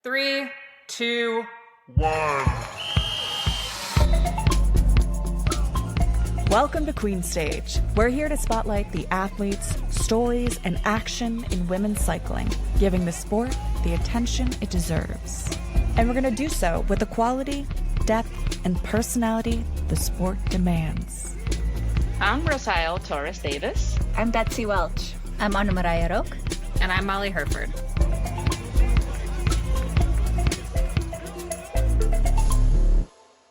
3, 2, 1. Welcome to Queen Stage. We're here to spotlight the athletes, stories, and action in women's cycling, giving the sport the attention it deserves. And we're going to do so with the quality, depth, and personality the sport demands. I'm Rosael Torres Davis. I'm Betsy Welch. I'm Anne-Marije Rook. And I'm Molly Hurford.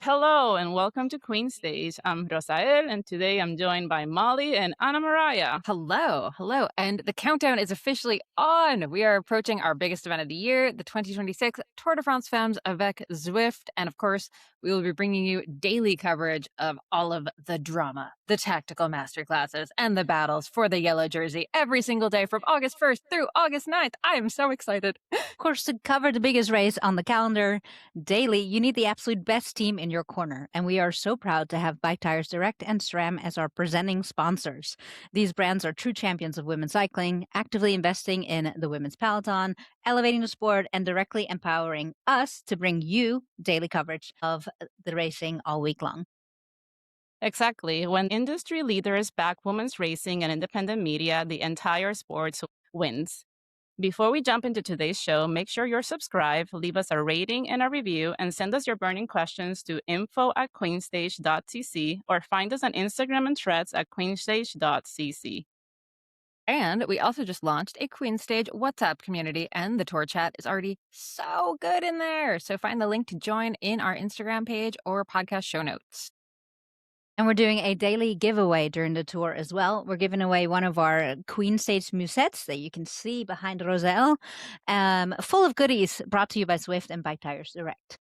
Hello and welcome to Queen Stage. I'm Rosael and today I'm joined by Molly and Anne-Marije. Hello. And the countdown is officially on. We are approaching our biggest event of the year, the 2026 Tour de France Femmes avec Zwift. And of course, we will be bringing you daily coverage of all of the drama, the tactical masterclasses, and the battles for the yellow jersey every single day from August 1st through August 9th. I am so excited. Of course, to cover the biggest race on the calendar daily, you need the absolute best team in your corner. And we are so proud to have Bike Tires Direct and SRAM as our presenting sponsors. These brands are true champions of women's cycling, actively investing in the women's peloton, elevating the sport, and directly empowering us to bring you daily coverage of the racing all week long. Exactly. When industry leaders back women's racing and independent media, the entire sport wins. Before we jump into today's show, make sure you're subscribed, leave us a rating and a review, and send us your burning questions to info@queenstage.cc or find us on Instagram and Threads at queenstage.cc. And we also just launched a Queen Stage WhatsApp community, and the tour chat is already so good in there. So find the link to join in our Instagram page or podcast show notes. And we're doing a daily giveaway during the tour as well. We're giving away one of our Queen Stage musettes that you can see behind Rosael, full of goodies brought to you by Zwift and Bike Tires Direct.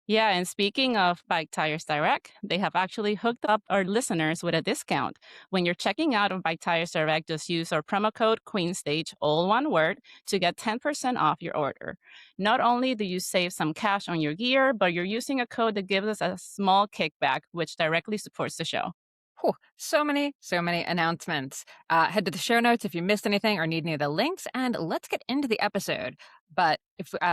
Yeah, and speaking of Bike Tires Direct, they have actually hooked up our listeners with a discount. When you're checking out of Bike Tires Direct, just use our promo code QueenStage, all one word, to get 10% off your order. Not only do you save some cash on your gear, but you're using a code that gives us a small kickback, which directly supports the show. Whew, so many announcements. Head to the show notes if you missed anything or need any of the links, and let's get into the episode. But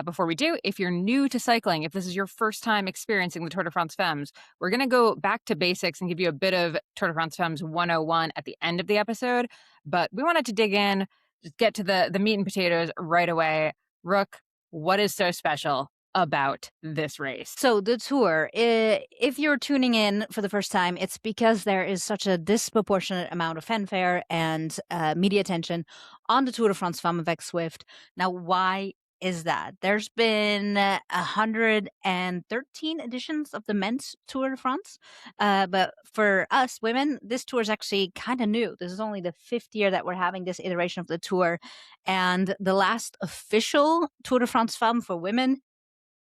before we do, if you're new to cycling, if this is your first time experiencing the Tour de France Femmes, we're going to go back to basics and give you a bit of Tour de France Femmes 101 at the end of the episode. But we wanted to dig in, just get to the meat and potatoes right away. Rook, what is so special about this race? So the tour, if you're tuning in for the first time, it's because there is such a disproportionate amount of fanfare and media attention on the Tour de France Femmes avec Zwift. Now, why is that? There's been 113 editions of the men's Tour de France. But for us women, this tour is actually kind of new. This is only the 5th year that we're having this iteration of the tour. And the last official Tour de France Femmes for women,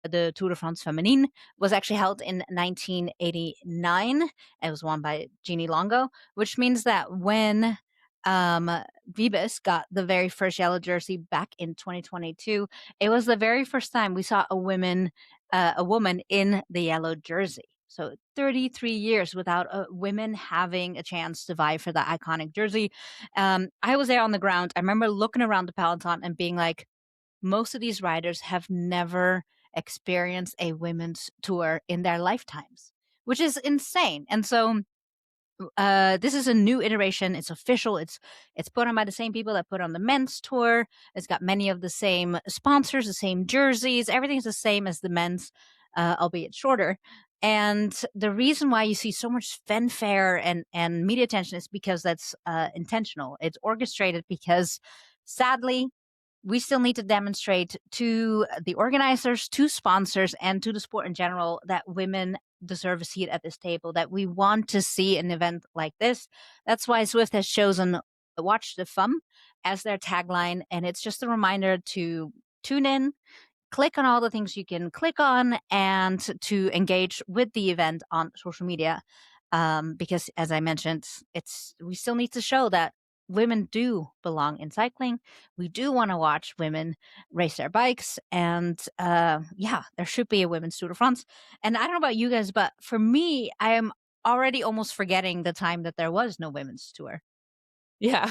the Tour de France Féminine, was actually held in 1989. It was won by Jeannie Longo, which means that when Vibes got the very first yellow jersey back in 2022, it was the very first time we saw a woman in the yellow jersey. So 33 years without women having a chance to vie for that iconic jersey. I was there on the ground. I remember looking around the peloton and being like, most of these riders have never experienced a women's tour in their lifetimes, which is insane. And so this is a new iteration. It's official. It's put on by the same people that put on the men's tour. It's got many of the same sponsors, the same jerseys. Everything's the same as the men's, albeit shorter. And the reason why you see so much fanfare and media attention is because that's intentional. It's orchestrated because, sadly, we still need to demonstrate to the organizers, to sponsors, and to the sport in general that women deserve a seat at this table, that we want to see an event like this. That's why Zwift has chosen Watch the Fun as their tagline. And it's just a reminder to tune in, click on all the things you can click on, and to engage with the event on social media. Because as I mentioned, we still need to show that women do belong in cycling. We do want to watch women race their bikes. And there should be a women's Tour de France. And I don't know about you guys, but for me, I am already almost forgetting the time that there was no women's tour. Yeah.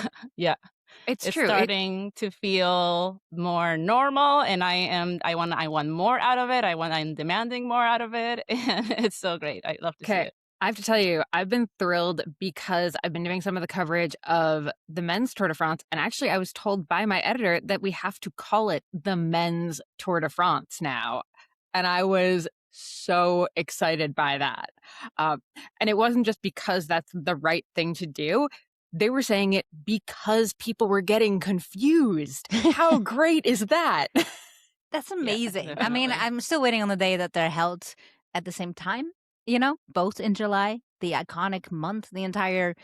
It's It's true. starting to feel more normal, and I want more out of it. I'm demanding more out of it. And it's so great. I love to see Okay. it. I have to tell you, I've been thrilled because I've been doing some of the coverage of the men's Tour de France. And actually, I was told by my editor that we have to call it the men's Tour de France now. And I was so excited by that. Um, and it wasn't just because that's the right thing to do. They were saying it because people were getting confused. How great is that? That's Yeah, amazing. I mean, definitely. I'm still waiting on the day that they're held at the same time, both in July, the iconic month, the entire,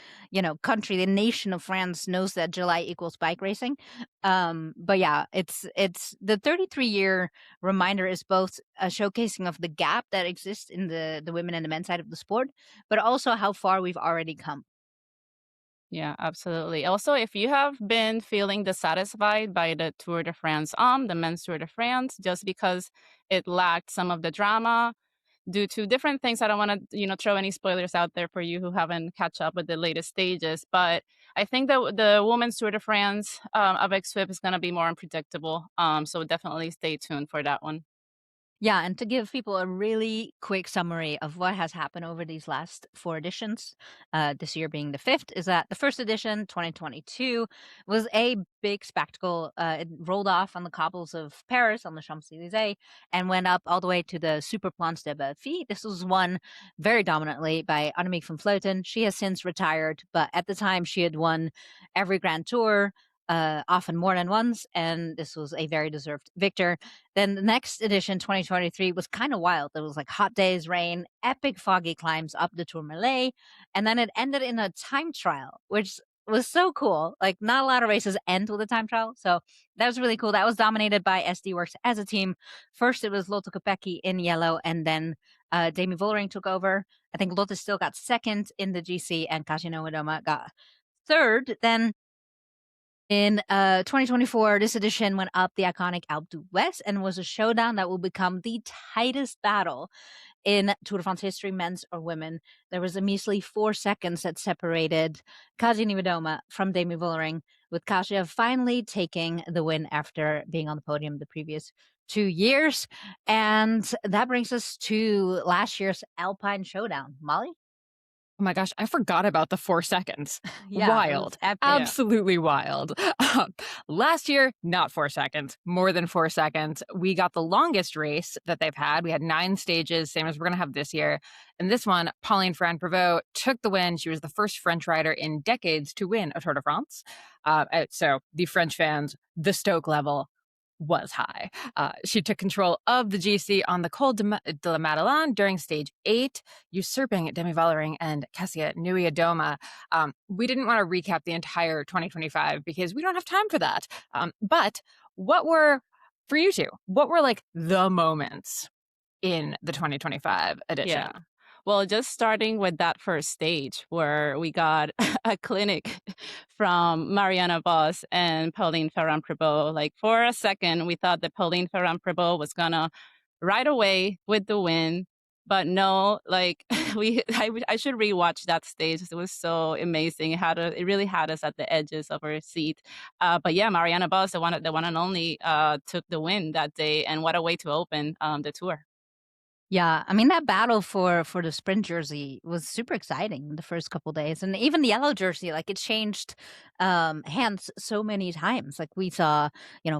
country, the nation of France knows that July equals bike racing. But yeah, it's the 33-year reminder is both a showcasing of the gap that exists in the women and the men's side of the sport, but also how far we've already come. Yeah, absolutely. Also, if you have been feeling dissatisfied by the Tour de France, the men's Tour de France, just because it lacked some of the drama due to different things, I don't want to, throw any spoilers out there for you who haven't catch up with the latest stages. But I think that the women's Tour de France avec Zwift is going to be more unpredictable. So definitely stay tuned for that one. Yeah, and to give people a really quick summary of what has happened over these last 4 editions, this year being the fifth, is that the first edition, 2022, was a big spectacle. It rolled off on the cobbles of Paris on the Champs-Élysées and went up all the way to the Super Planche de Belfi. This was won very dominantly by Annemiek van Vleuten. She has since retired, but at the time she had won every Grand Tour, often more than once, and this was a very deserved victor. Then the next edition, 2023, was kind of wild. There was like hot days, rain, epic foggy climbs up the Tourmalet, and then it ended in a time trial, which was so cool. Like not a lot of races end with a time trial, so that was really cool. That was dominated by SD Works as a team. First, it was Lotte Kopecky in yellow, and then Demi Vollering took over. I think Lotte still got second in the GC, and Kasia Niewiadoma got third. Then in 2024, this edition went up the iconic Alpe d'Huez and was a showdown that will become the tightest battle in Tour de France history, men's or women. There was a measly 4 seconds that separated Kasia Niewiadoma from Demi Vollering, with Kasia finally taking the win after being on the podium the previous 2 years. And that brings us to last year's Alpine Showdown. Molly? Oh my gosh, I forgot about the 4 seconds. Yeah, it was Wild. epic. Absolutely wild. Last year, not 4 seconds, more than 4 seconds. We got the longest race that they've had. We had 9 stages, same as we're going to have this year. And this one, Pauline Ferrand-Prévot took the win. She was the first French rider in decades to win a Tour de France. So the French fans, the stoke level was high. She took control of the GC on the Col de la Madeleine during stage 8, usurping Demi Vollering and Kasia Niewiadoma. We didn't want to recap the entire 2025 because we don't have time for that. But for you two, what were like the moments in the 2025 edition? Yeah. Well, just starting with that first stage where we got a clinic from Marianne Vos and Pauline Ferrand-Prévot. Like for a second, we thought that Pauline Ferrand-Prévot was gonna ride away with the win, but no. Like I should rewatch that stage. It was so amazing. It really had us at the edges of our seat. But yeah, Marianne Vos, the one and only, took the win that day, and what a way to open the tour. Yeah, I mean that battle for the sprint jersey was super exciting the first couple days, and even the yellow jersey, like it changed hands so many times. Like we saw,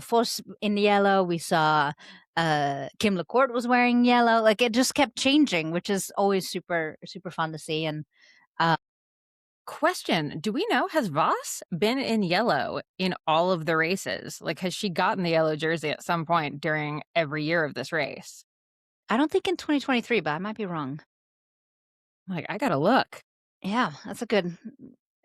Foss in the yellow, we saw Kim Lecourt was wearing yellow. Like it just kept changing, which is always super super fun to see. And Question, do we know, has Voss been in yellow in all of the races? Like, has she gotten the yellow jersey at some point during every year of this race? I don't think in 2023, but I might be wrong. Like, I gotta look. Yeah, that's a good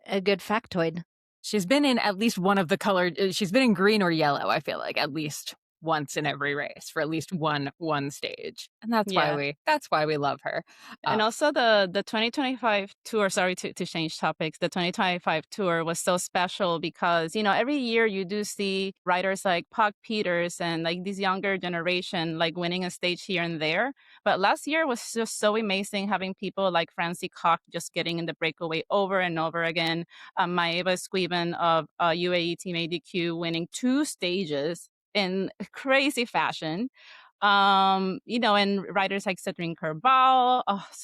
factoid. She's been in at least one of the colored, she's been in green or yellow, I feel like, at least once in every race for at least one stage, and that's Yeah. why we love her. And also the 2025 tour, sorry to change topics, the 2025 tour was so special because, every year you do see riders like Puck Peters and like this younger generation like winning a stage here and there. But last year was just so amazing having people like Francie Koch just getting in the breakaway over and over again. Maeva Squeeben of UAE Team ADQ winning 2 stages in crazy fashion. And writers like Cedrine Kerbal,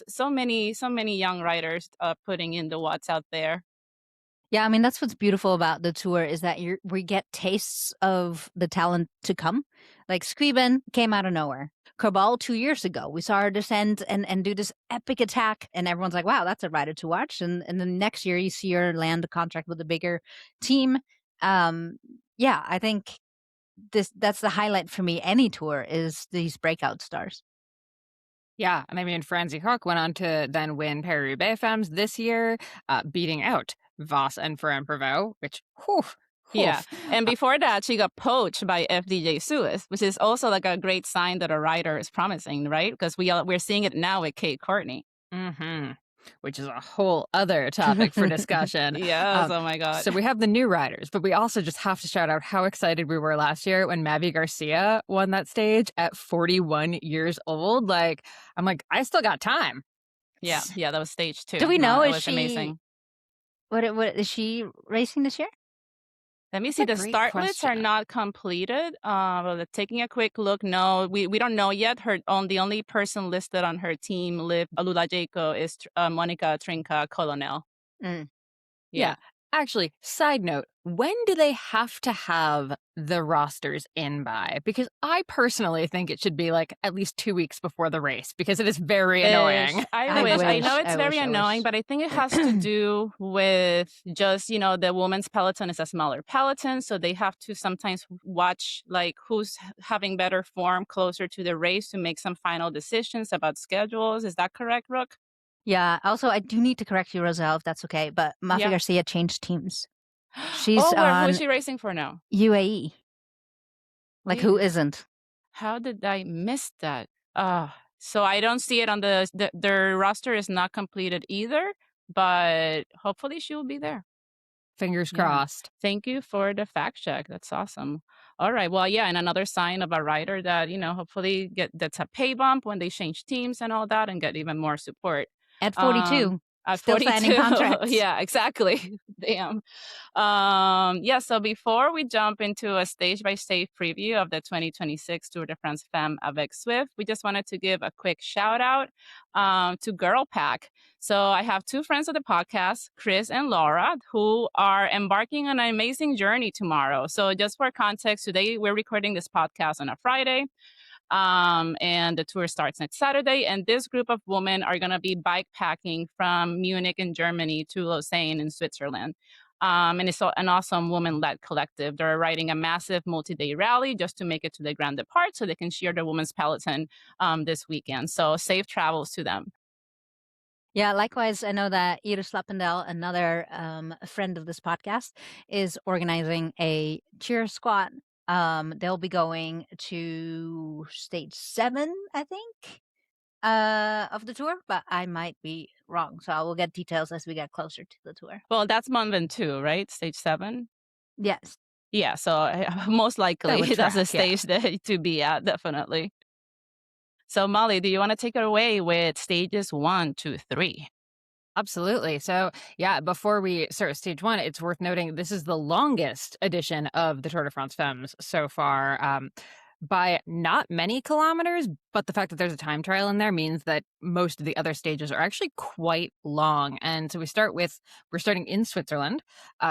so many young writers putting in the watts out there. Yeah, I mean, that's what's beautiful about the tour is that we get tastes of the talent to come. Like Squeeben came out of nowhere. Kerbal 2 years ago, we saw her descend and do this epic attack, and everyone's like, wow, that's a rider to watch. And then next year you see her land a contract with a bigger team. Yeah, I think that's the highlight for me. Any tour is these breakout stars. Yeah, and I mean, Francie Koch went on to then win Paris-Roubaix Femmes this year, beating out Voss and Ferrand-Prévot, which, whew, Yeah. And before that, she got poached by FDJ Suez, which is also like a great sign that a rider is promising, right? Because we're seeing it now with Kate Courtney. Mm-hmm. Which is a whole other topic for discussion. Yes, oh my God. So we have the new riders, but we also just have to shout out how excited we were last year when Mavi Garcia won that stage at 41 years old. Like, I'm like, I still got time. Yeah, that was stage 2. Do we know, it is was she amazing. What is she racing this year? Let me see. The great start lists are question. not completed. Taking a quick look, no, we don't know yet. The only person listed on her team, Alula Jaco, is Monica Trinca Colonel. Yeah. Actually, side note, when do they have to have the rosters in by? Because I personally think it should be like at least 2 weeks before the race because it is very annoying. I wish. know it's I very wish. annoying, but I think it has to do with just, the women's peloton is a smaller peloton. So they have to sometimes watch like who's having better form closer to the race to make some final decisions about schedules. Is that correct, Rook? Yeah. Also, I do need to correct you, Rosael, if that's okay. But Mafi Yeah. Garcia changed teams. She's who on is she racing for now? UAE. Like, who isn't? How did I miss that? So I don't see it on their roster is not completed either, but hopefully she will be there. Fingers Yeah. crossed. Thank you for the fact check. That's awesome. All right. Well, yeah, and another sign of a rider that, hopefully that's a pay bump when they change teams and all that and get even more support. At 42. At Still 42. signing contracts. Yeah, exactly. Damn. So before we jump into a stage-by-stage preview of the 2026 Tour de France Femmes avec Zwift, we just wanted to give a quick shout out to Girl Pack. So I have 2 friends of the podcast, Chris and Laura, who are embarking on an amazing journey tomorrow. So just for context, today we're recording this podcast on a Friday. And the tour starts next Saturday. And this group of women are going to be bike packing from Munich in Germany to Lausanne in Switzerland. And it's an awesome woman-led collective. They're riding a massive multi-day rally just to make it to the Grand Depart so they can cheer the women's peloton this weekend. So safe travels to them. Yeah, likewise, I know that Iris Lappendel, another friend of this podcast, is organizing a cheer squad. They'll be going to stage 7, I think, of the tour, but I might be wrong. So I will get details as we get closer to the tour. Well, that's Mont Ventoux, right? Stage 7? Yes. Yeah, so most likely that's a track, stage to be at, definitely. So Molly, do you want to take it away with stages 1, 2, 3? Absolutely. So, yeah, before we start with stage 1, it's worth noting this is the longest edition of the Tour de France Femmes so far, by not many kilometers, but the fact that there's a time trial in there means that most of the other stages are actually quite long. And so we're starting in Switzerland.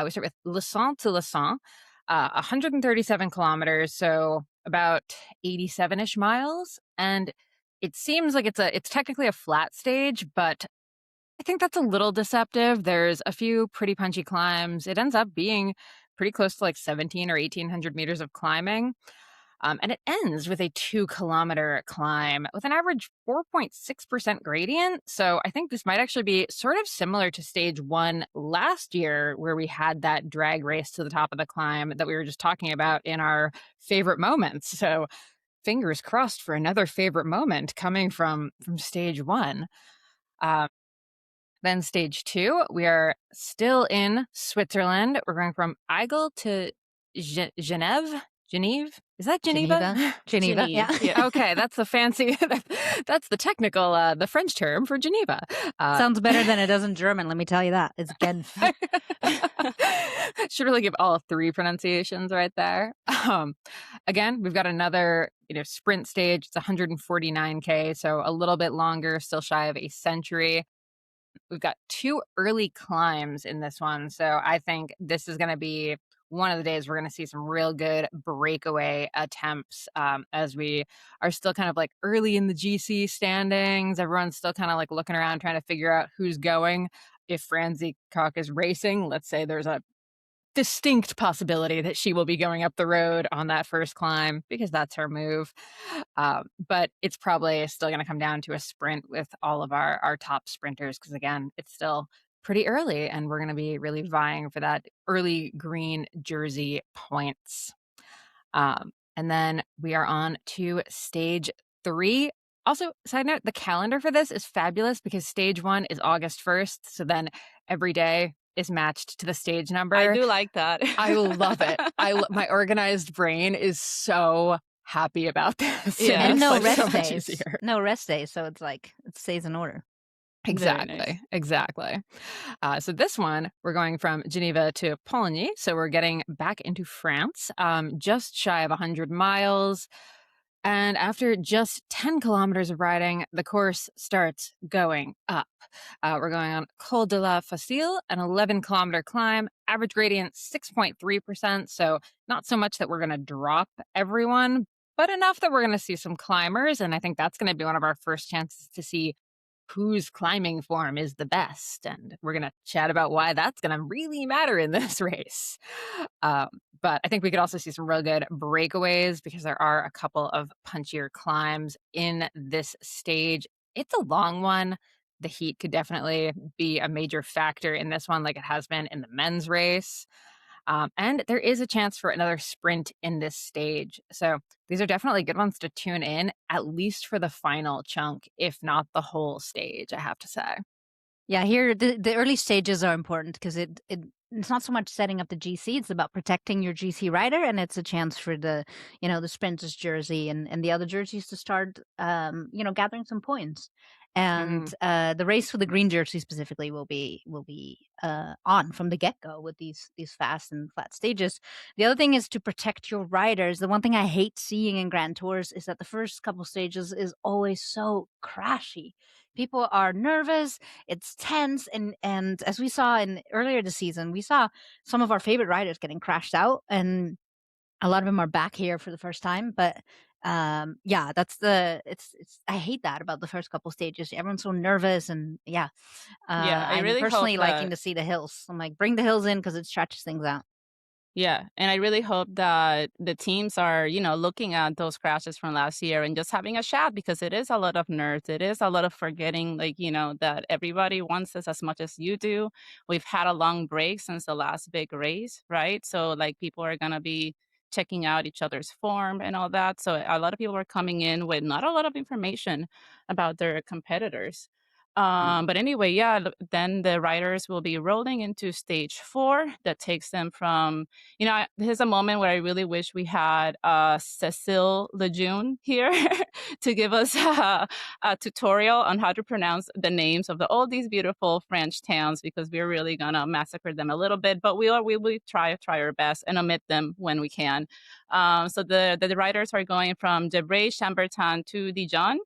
We start with Lausanne to Lausanne, 137 kilometers, so about 87-ish miles. And it seems like it's technically a flat stage, but I think that's a little deceptive. There's a few pretty punchy climbs. It ends up being pretty close to like 17 or 1800 meters of climbing. And it ends with a 2-kilometer climb with an average 4.6% gradient. So I think this might actually be sort of similar to stage 1 last year, where we had that drag race to the top of the climb that we were just talking about in our favorite moments. So fingers crossed for another favorite moment coming from stage 1. Then stage 2, we are still in Switzerland. We're going from Aigle to Genève. Genève? Is that Geneva? Geneva. Yeah. Yeah. Okay, that's the fancy, that's the technical, the French term for Geneva. Sounds better than it does in German, let me tell you that. It's Genf. Should really give all 3 pronunciations right there. Again, we've got another sprint stage. It's 149K, so a little bit longer, still shy of a century. We've got 2 early climbs in this one, so I think this is going to be one of the days we're going to see some real good breakaway attempts, as we are still kind of like early in the GC standings. Everyone's still kind of like looking around trying to figure out who's going. If Franzi Koch is racing, let's say there's a distinct possibility that she will be going up the road on that first climb because that's her move. But it's probably still going to come down to a sprint with all of our top sprinters because, again, it's still pretty early and we're going to be really vying for that early green jersey points. And then we are on to stage 3. Also, side note, the calendar for this is fabulous because stage 1 is August 1st. So then every day is matched to the stage number. I do like that. I love it. My organized brain is so happy about this. Yeah. And It's, no like, so rest much days. easier. No rest days, so it's like it stays in order. Exactly. nice. Exactly. So this one, we're going from Geneva to Poligny. So we're getting back into France, just shy of 100 miles. And after just 10 kilometers of riding, the course starts going up. We're going on Col de la Facile, an 11-kilometer climb, average gradient 6.3%. So not so much that we're going to drop everyone, but enough that we're going to see some climbers. And I think that's going to be one of our first chances to see whose climbing form is the best. And we're going to chat about why that's going to really matter in this race. But I think we could also see some real good breakaways because there are a couple of punchier climbs in this stage. It's a long one. The heat could definitely be a major factor in this one, like it has been in the men's race. And there is a chance for another sprint in this stage. So these are definitely good ones to tune in, at least for the final chunk, if not the whole stage, I have to say. Yeah, here the early stages are important because it's not so much setting up the GC; it's about protecting your GC rider, and it's a chance for the the sprinters jersey and the other jerseys to start gathering some points. And the race for the green jersey specifically will be on from the get go with these fast and flat stages. The other thing is to protect your riders. The one thing I hate seeing in Grand Tours is that the first couple stages is always so crashy. People are nervous, it's tense, and as we saw in earlier this season, we saw some of our favorite riders getting crashed out, and a lot of them are back here for the first time. But that's it's I hate that about the first couple stages. Everyone's so nervous, and I I'm really personally hope liking that to see the hills. I'm like, bring the hills in because it stretches things out. Yeah, and I really hope that the teams are, looking at those crashes from last year and just having a chat because it is a lot of nerves. It is a lot of forgetting, that everybody wants this as much as you do. We've had a long break since the last big race, right? So, people are going to be checking out each other's form and all that. So, a lot of people are coming in with not a lot of information about their competitors. But anyway, then the riders will be rolling into stage 4 that takes them from, this is a moment where I really wish we had Cecile Lejeune here to give us a tutorial on how to pronounce the names of all these beautiful French towns because we're really going to massacre them a little bit, but we will try our best and omit them when we can. So the riders are going from Debray, Chambertin to Dijon.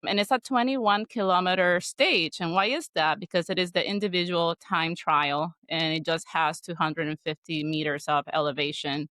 And it's a 21-kilometer stage. And why is that? Because it is the individual time trial, and it just has 250 meters of elevation.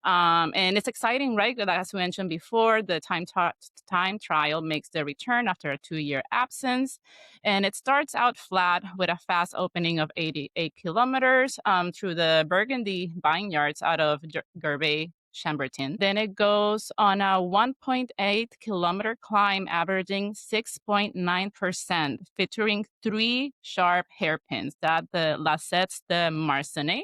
And it's exciting, right? As we mentioned before, the time trial makes the return after a 2-year absence. And it starts out flat with a fast opening of 88 kilometers through the Burgundy vineyards out of Gervais Chambertin. Then it goes on a 1.8 kilometer climb, averaging 6.9%, featuring 3 sharp hairpins, that the Lassettes de Marcenay.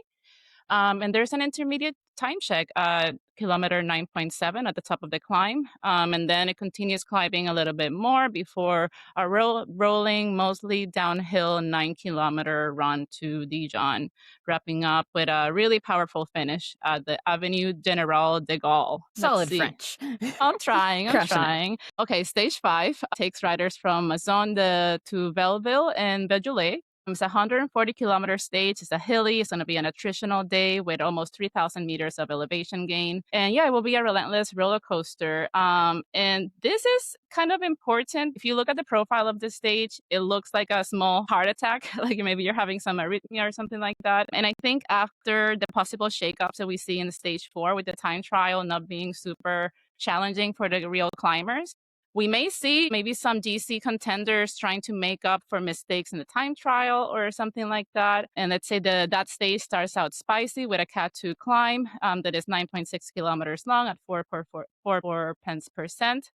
And there's an intermediate time check at kilometer 9.7 at the top of the climb. And then it continues climbing a little bit more before a rolling, mostly downhill 9-kilometer run to Dijon, wrapping up with a really powerful finish at the Avenue General de Gaulle. Solid French. I'm trying. Crushing it. Okay, stage 5 takes riders from Maison to Belleville and Beaujolais. It's a 140-kilometer stage. It's a hilly. It's going to be an attritional day with almost 3,000 meters of elevation gain. And yeah, it will be a relentless roller coaster. And this is kind of important. If you look at the profile of the stage, it looks like a small heart attack, like maybe you're having some arrhythmia or something like that. And I think after the possible shakeups that we see in the stage 4 with the time trial not being super challenging for the real climbers, we may see maybe some DC contenders trying to make up for mistakes in the time trial or something like that. And let's say that stage starts out spicy with a Cat 2 climb that is 9.6 kilometers long at 4.4 pence percent.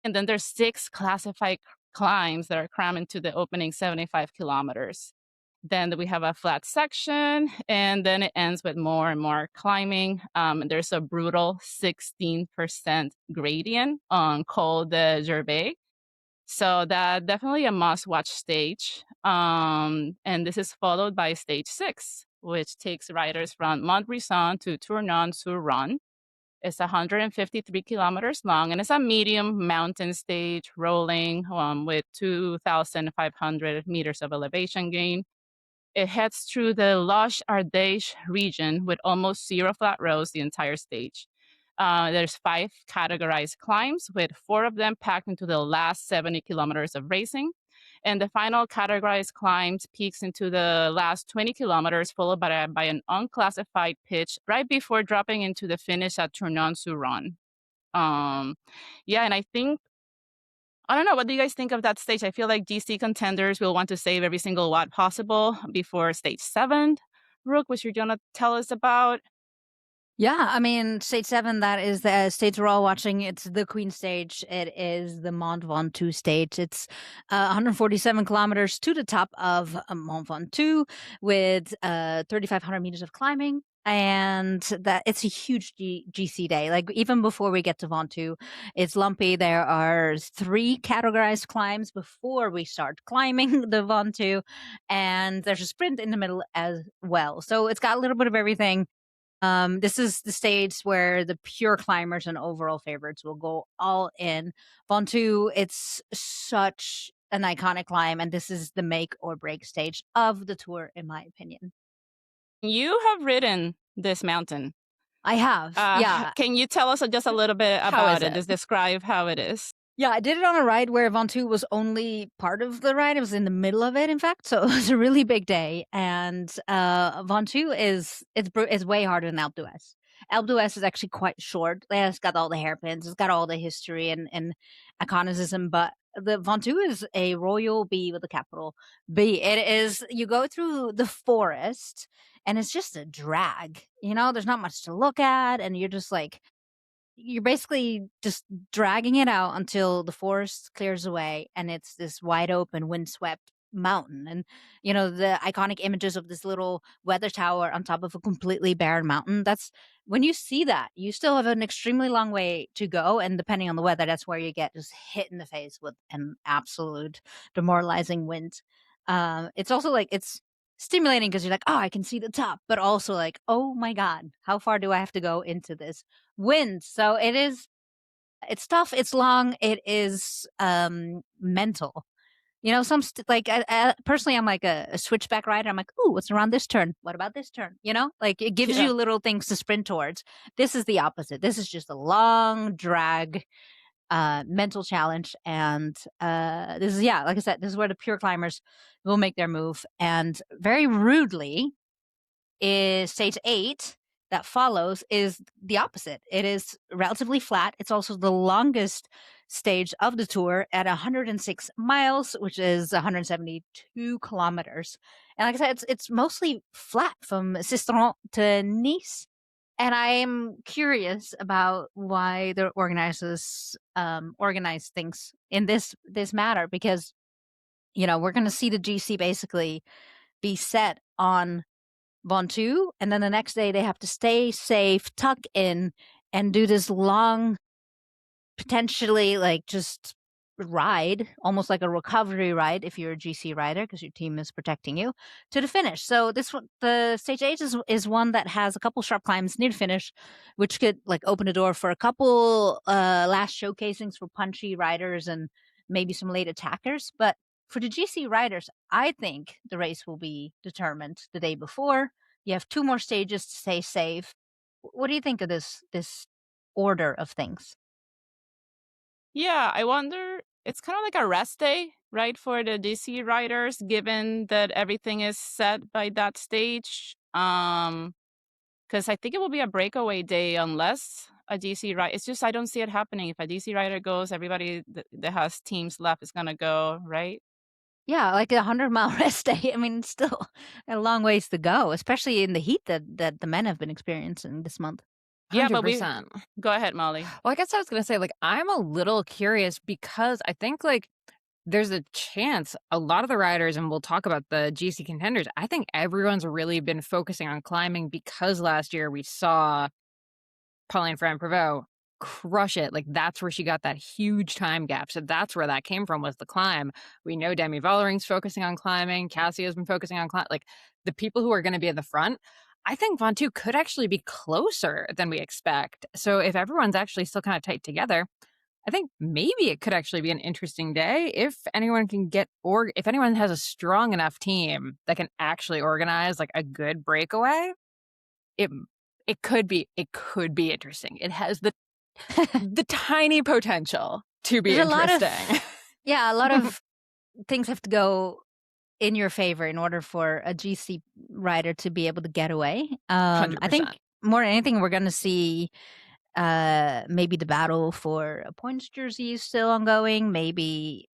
And then there's 6 classified climbs that are crammed into the opening 75 kilometers. Then we have a flat section, and then it ends with more and more climbing. There's a brutal 16% gradient on Col de Gervais. So that definitely a must-watch stage. And this is followed by stage 6, which takes riders from Montbrison to Tournon-sur-Rhône. It's 153 kilometers long, and it's a medium mountain stage rolling with 2,500 meters of elevation gain. It heads through the Loche Ardèche region with almost 0 flat roads the entire stage. There's 5 categorized climbs, with 4 of them packed into the last 70 kilometers of racing. And the final categorized climbs peaks into the last 20 kilometers, followed by an unclassified pitch right before dropping into the finish at Tournon-sur-Rhône. Yeah, and I don't know, what do you guys think of that stage? I feel like DC contenders will want to save every single watt possible before stage 7. Rook, what you're going to tell us about? Yeah, I mean, stage 7, that is the stage we're all watching. It's the Queen stage. It is the Mont Ventoux stage. It's 147 kilometers to the top of Mont Ventoux with 3,500 meters of climbing. And that it's a huge GC day. Like, even before we get to Ventoux, it's lumpy. There are 3 categorized climbs before we start climbing the Ventoux, and there's a sprint in the middle as well. So it's got a little bit of everything. This is the stage where the pure climbers and overall favorites will go all in. Ventoux, it's such an iconic climb, and this is the make or break stage of the tour, in my opinion. You have ridden this mountain. I have, yeah. Can you tell us just a little bit about it? Just describe how it is. Yeah, I did it on a ride where Ventoux was only part of the ride. It was in the middle of it, in fact. So it was a really big day. And Ventoux is way harder than Alpe d'Huez. Alpe d'Huez is actually quite short. It's got all the hairpins. It's got all the history and iconicism. But the Ventoux is a royal B with a capital B. It is, you go through the forest and it's just a drag. You know, there's not much to look at. And you're just like, you're basically just dragging it out until the forest clears away and it's this wide open, windswept mountain. And, you know, the iconic images of this little weather tower on top of a completely barren mountain, that's when you see that, you still have an extremely long way to go. And depending on the weather, that's where you get just hit in the face with an absolute demoralizing wind. It's also like, it's stimulating because you're like, oh, I can see the top, but also like, oh my God, how far do I have to go into this wind? So it's tough, it's long, it is mental. You know, personally, I'm like a switchback rider. I'm like, ooh, what's around this turn? What about this turn? You know, like it gives you little things to sprint towards. This is the opposite. This is just a long drag mental challenge. And this is, like I said, this is where the pure climbers will make their move. And very rudely, is stage 8 that follows is the opposite. It is relatively flat. It's also the longest stage of the tour at 106 miles, which is 172 kilometers. And like I said, it's mostly flat from Sisteron to Nice. And I'm curious about why the organizers organize things in this matter, because we're going to see the GC basically be set on Ventoux, and then the next day they have to stay safe, tuck in, and do this long, potentially like just ride, almost like a recovery ride if you're a GC rider because your team is protecting you, to the finish. So this one, the stage 8 is one that has a couple sharp climbs near the finish, which could like open the door for a couple last showcasings for punchy riders and maybe some late attackers. But for the GC riders, I think the race will be determined the day before. You have 2 more stages to stay safe. What do you think of this order of things? Yeah, I wonder, it's kind of like a rest day, right, for the DC riders, given that everything is set by that stage. Because I think it will be a breakaway day unless a DC rider. It's just I don't see it happening. If a DC rider goes, everybody that has teams left is gonna go, right? Yeah, like a 100-mile rest day. I mean, it's still a long ways to go, especially in the heat that the men have been experiencing this month. Yeah, but 100%. go ahead, Molly. Well, I guess I was going to say, like, I'm a little curious because I think, like, there's a chance a lot of the riders, and we'll talk about the GC contenders, I think everyone's really been focusing on climbing because last year we saw Pauline Ferrand-Prévot crush it. Like, that's where she got that huge time gap. So that's where that came from, was the climb. We know Demi Vollering's focusing on climbing. Cassia's been focusing on climb. Like, the people who are going to be at the front, I think Ventoux could actually be closer than we expect. So if everyone's actually still kind of tight together, I think maybe it could actually be an interesting day if anyone can if anyone has a strong enough team that can actually organize like a good breakaway. It could be interesting. It has the tiny potential to be interesting. A lot of things have to go in your favor in order for a GC rider to be able to get away. 100%. I think more than anything, we're going to see maybe the battle for a points jersey is still ongoing. Maybe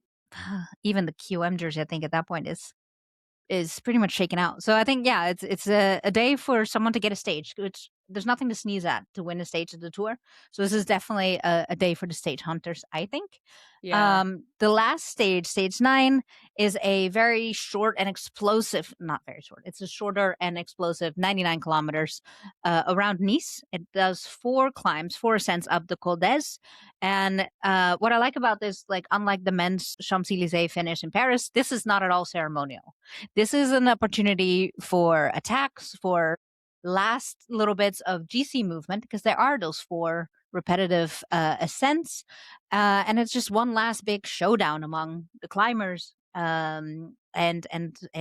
even the QM jersey, I think at that point is pretty much shaken out. So I think, yeah, it's a day for someone to get a stage, which there's nothing to sneeze at to win a stage of the tour. So this is definitely a day for the stage hunters, I think. Yeah. The last stage, stage 9, is a very short and explosive, not very short, it's a shorter and explosive 99 kilometers around Nice. It does 4 climbs, 4 ascents up the Col d'Ez. And what I like about this, like unlike the men's Champs-Élysées finish in Paris, this is not at all ceremonial. This is an opportunity for attacks, for last little bits of GC movement, because there are those 4 repetitive ascents, and it's just one last big showdown among the climbers and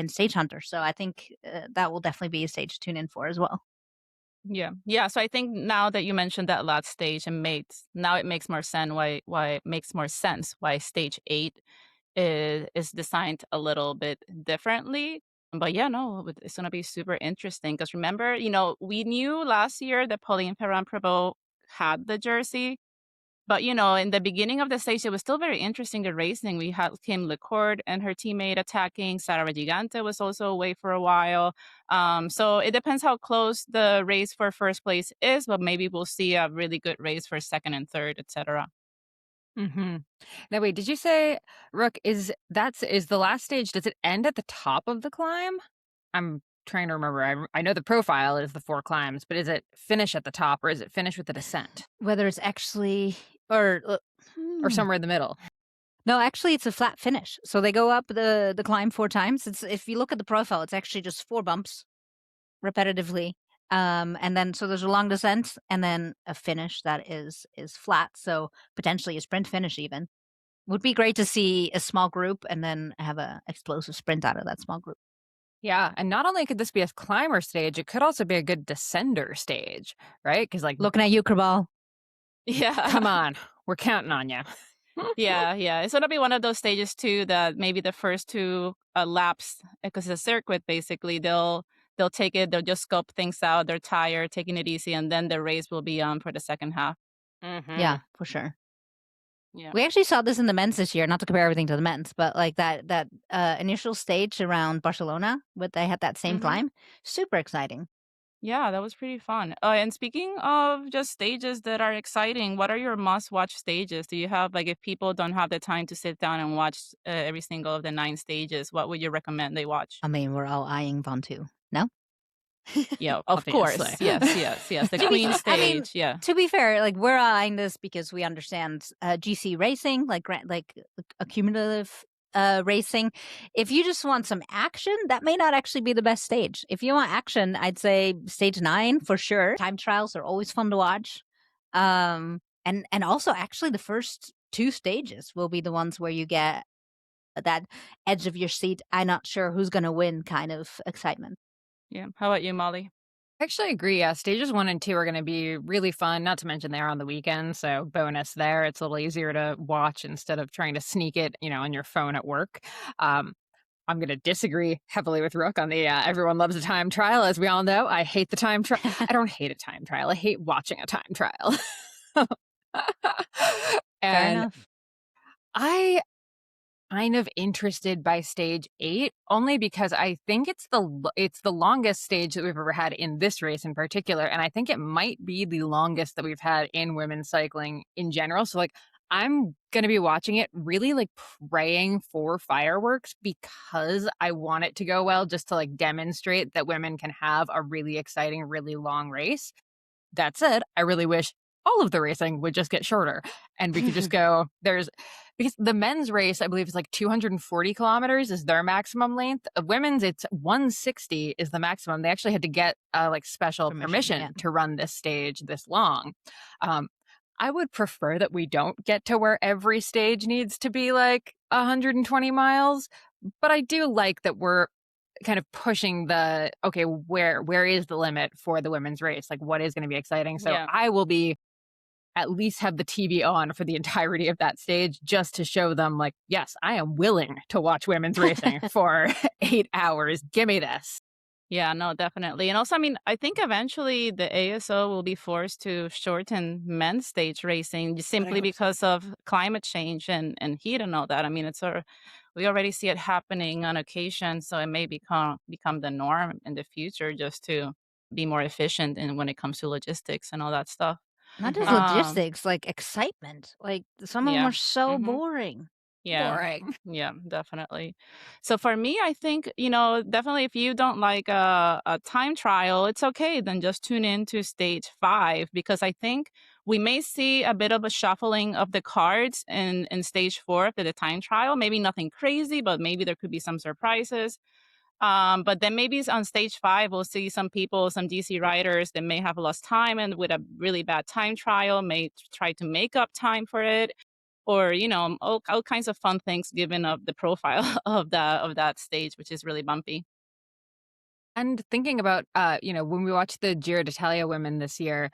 stage hunters. So I think that will definitely be a stage to tune in for as well. Yeah. So I think now that you mentioned that last stage, it makes more sense why stage 8 is designed a little bit differently. But yeah, no, it's gonna be super interesting because remember, we knew last year that Pauline Ferrand-Prévot had the jersey, but in the beginning of the stage, it was still very interesting, the racing. We had Kim Lecourt and her teammate attacking. Sara Gigante was also away for a while. So it depends how close the race for first place is, but maybe we'll see a really good race for second and third, etc. Mm-hmm. Now, wait, did you say, Rook, is the last stage, does it end at the top of the climb? I'm trying to remember. I know the profile is the 4 climbs, but is it finish at the top or is it finish with the descent? Whether it's actually or somewhere in the middle? No, actually, it's a flat finish. So they go up the climb 4 times. If you look at the profile, it's actually just 4 bumps repetitively. And then so there's a long descent and then a finish that is flat. So potentially a sprint finish even. Would be great to see a small group and then have a explosive sprint out of that small group. Yeah, and not only could this be a climber stage, it could also be a good descender stage, right? Because like looking at you, Krabal. Yeah, come on, we're counting on you. Yeah. It's gonna be one of those stages too that maybe the first 2 laps, because it's a circuit basically, they'll take it, they'll just scope things out, they're tired, taking it easy, and then the race will be on for the second half. Mm-hmm. Yeah, for sure. Yeah, we actually saw this in the men's this year, not to compare everything to the men's, but like that initial stage around Barcelona, but they had that same climb, super exciting. Yeah, that was pretty fun. And speaking of just stages that are exciting, what are your must-watch stages? Do you have like if people don't have the time to sit down and watch every single of the 9 stages, what would you recommend they watch? I mean, we're all eyeing Ventoux. No? Yeah, of Obviously. course. Yes, yes, yes. The To be Queen fair, I mean, stage. Yeah. to be fair, like we're eyeing this because we understand GC racing, like accumulative racing. If you just want some action, that may not actually be the best stage. If you want action, I'd say stage 9 for sure. Time trials are always fun to watch. And also actually the first 2 stages will be the ones where you get that edge of your seat. I'm not sure who's going to win kind of excitement. Yeah. How about you, Molly? I actually agree. Stages 1 and 2 are going to be really fun, not to mention they're on the weekend. So, bonus there. It's a little easier to watch instead of trying to sneak it, on your phone at work. Um, I'm going to disagree heavily with Rook on the everyone loves a time trial. As we all know, I hate the time trial. I don't hate a time trial. I hate watching a time trial. Fair And enough. I kind of interested by stage 8 only because I think it's the longest stage that we've ever had in this race in particular, and I think it might be the longest that we've had in women's cycling in general. So like I'm going to be watching it really like praying for fireworks because I want it to go well, just to like demonstrate that women can have a really exciting, really long race. That said, I really wish all of the racing would just get shorter and we could just go because the men's race, I believe, is like 240 kilometers is their maximum length. Of women's, it's 160 is the maximum. They actually had to get like special permission yeah. to run this stage this long. I would prefer that we don't get to where every stage needs to be like 120 miles, but I do like that we're kind of pushing the okay, where is the limit for the women's race? Like what is going to be exciting? So Yeah. I will be at least have the TV on for the entirety of that stage just to show them like, yes, I am willing to watch women's racing for 8 hours. Give me this. Yeah, no, definitely. And also, I mean, I think eventually the ASO will be forced to shorten men's stage racing just simply because of climate change and heat and all that. I mean, we already see it happening on occasion, so it may become the norm in the future just to be more efficient in when it comes to logistics and all that stuff. Not just Um, logistics, like excitement. Like some of them yeah. are so hmm boring. Yeah. Boring. Yeah, definitely. So for me, I think, definitely if you don't like a time trial, it's okay. Then just tune in to stage 5 because I think we may see a bit of a shuffling of the cards in stage 4 for the time trial. Maybe nothing crazy, but maybe there could be some surprises. But then maybe on stage 5, we'll see some people, some DC riders that may have lost time and with a really bad time trial may try to make up time for it or all kinds of fun things given of the profile of that stage, which is really bumpy. And thinking about, when we watched the Giro d'Italia women this year,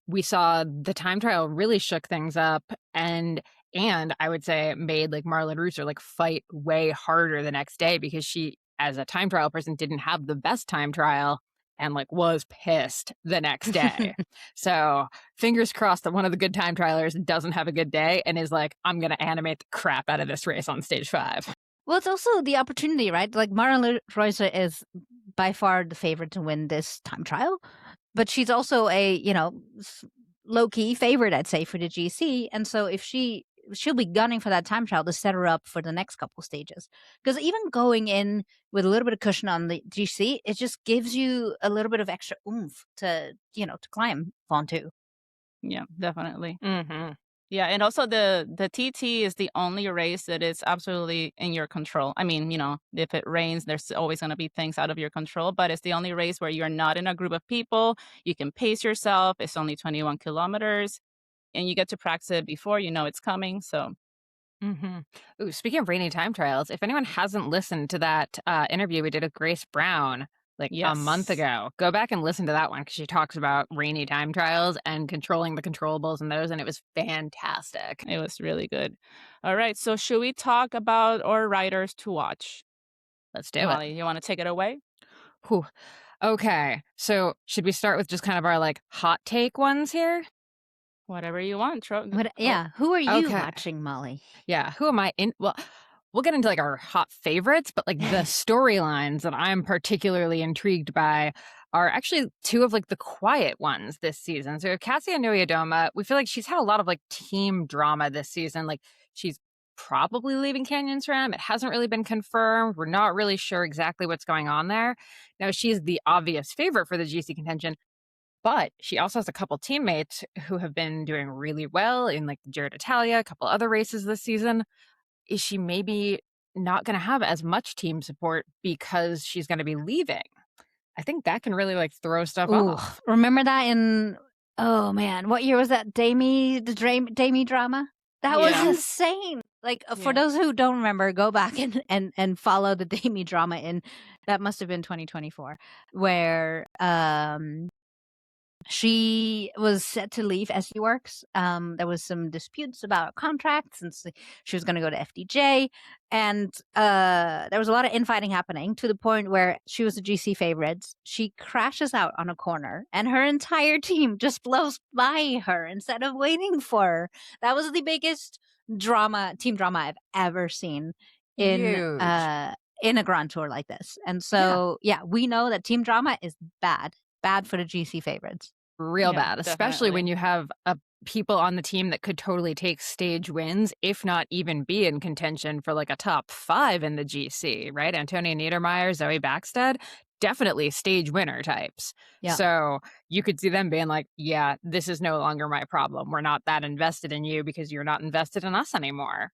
we saw the time trial really shook things up and I would say made like Marlon Rooser like fight way harder the next day because she, as a time trial person, didn't have the best time trial and like was pissed the next day. So fingers crossed that one of the good time trialers doesn't have a good day and is like, I'm going to animate the crap out of this race on stage 5. Well, it's also the opportunity, right? Like Mara Reuser is by far the favorite to win this time trial, but she's also a low key favorite, I'd say, for the GC. And so if she'll be gunning for that time trial to set her up for the next couple stages. Because even going in with a little bit of cushion on the GC, it just gives you a little bit of extra oomph to climb Ventoux. Yeah, definitely. Mm-hmm. Yeah, and also the TT is the only race that is absolutely in your control. I mean, if it rains, there's always going to be things out of your control, but it's the only race where you're not in a group of people. You can pace yourself. It's only 21 kilometers, and you get to practice it before you know it's coming. So, Mm-hmm. Ooh, speaking of rainy time trials, if anyone hasn't listened to that interview we did with Grace Brown like a month yes. ago, go back and listen to that one because she talks about rainy time trials and controlling the controllables in those, and it was fantastic. It was really good. All right, so should we talk about our riders to watch? Let's do it. Molly, you want to take it away? Whew. Okay, so should we start with just kind of our like hot take ones here? Whatever you want. Who are you Okay. watching, Molly? Yeah, who am I in? Well, we'll get into like our hot favorites, but like the storylines that I'm particularly intrigued by. are actually two of like the quiet ones this season. So Cassia Nuyadoma, we feel like she's had a lot of like team drama this season. Like she's probably leaving Canyon SRAM. It hasn't really been confirmed. We're not really sure exactly what's going on there. Now she's the obvious favorite for the GC contention, but she also has a couple teammates who have been doing really well in like the Giro d'Italia, a couple other races this season. Is she maybe not going to have as much team support because she's going to be leaving? I think that can really like throw stuff Ooh, off. remember that oh man, what year was that? Damie drama? That was Yeah. insane. Like for Yeah. those who don't remember, go back and follow the Damie drama in that must have been 2024, where she was set to leave SE Works. There was some disputes about contracts, and she was going to go to FDJ. And there was a lot of infighting happening to the point where she was a GC favorite. She crashes out on a corner, and her entire team just blows by her instead of waiting for her. That was the biggest team drama I've ever seen Huge. in a Grand Tour like this. And so, yeah, we know that team drama is bad for the GC favorites. Real Yeah, bad, especially when definitely. you have people on the team that could totally take stage wins, if not even be in contention for like a top 5 in the GC, right? Antonia Niedermeyer, Zoe Backstead, definitely stage winner types. Yeah. So you could see them being like, yeah, this is no longer my problem. We're not that invested in you because you're not invested in us anymore.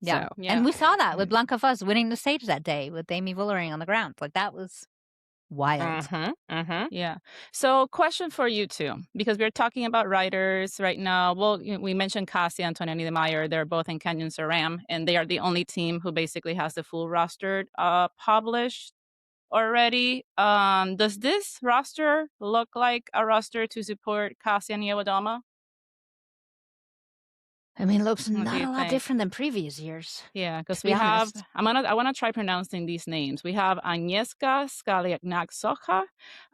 Yeah. So, Yeah. And we saw that with Blanca Fuss winning the stage that day with Amy Vollering on the ground. Like that was wild. Yeah. So, question for you two, because we're talking about riders right now. Well, we mentioned Cassia and Antonia Niedermeyer. They're both in Canyon SRAM, and they are the only team who basically has the full roster published already. Does this roster look like a roster to support Cassia Niewiadoma? I mean, it looks What do not you a lot think? different than previous years. Yeah, because to be we have, honest. I want to try pronouncing these names. We have Agnieszka Skaliak-Socha,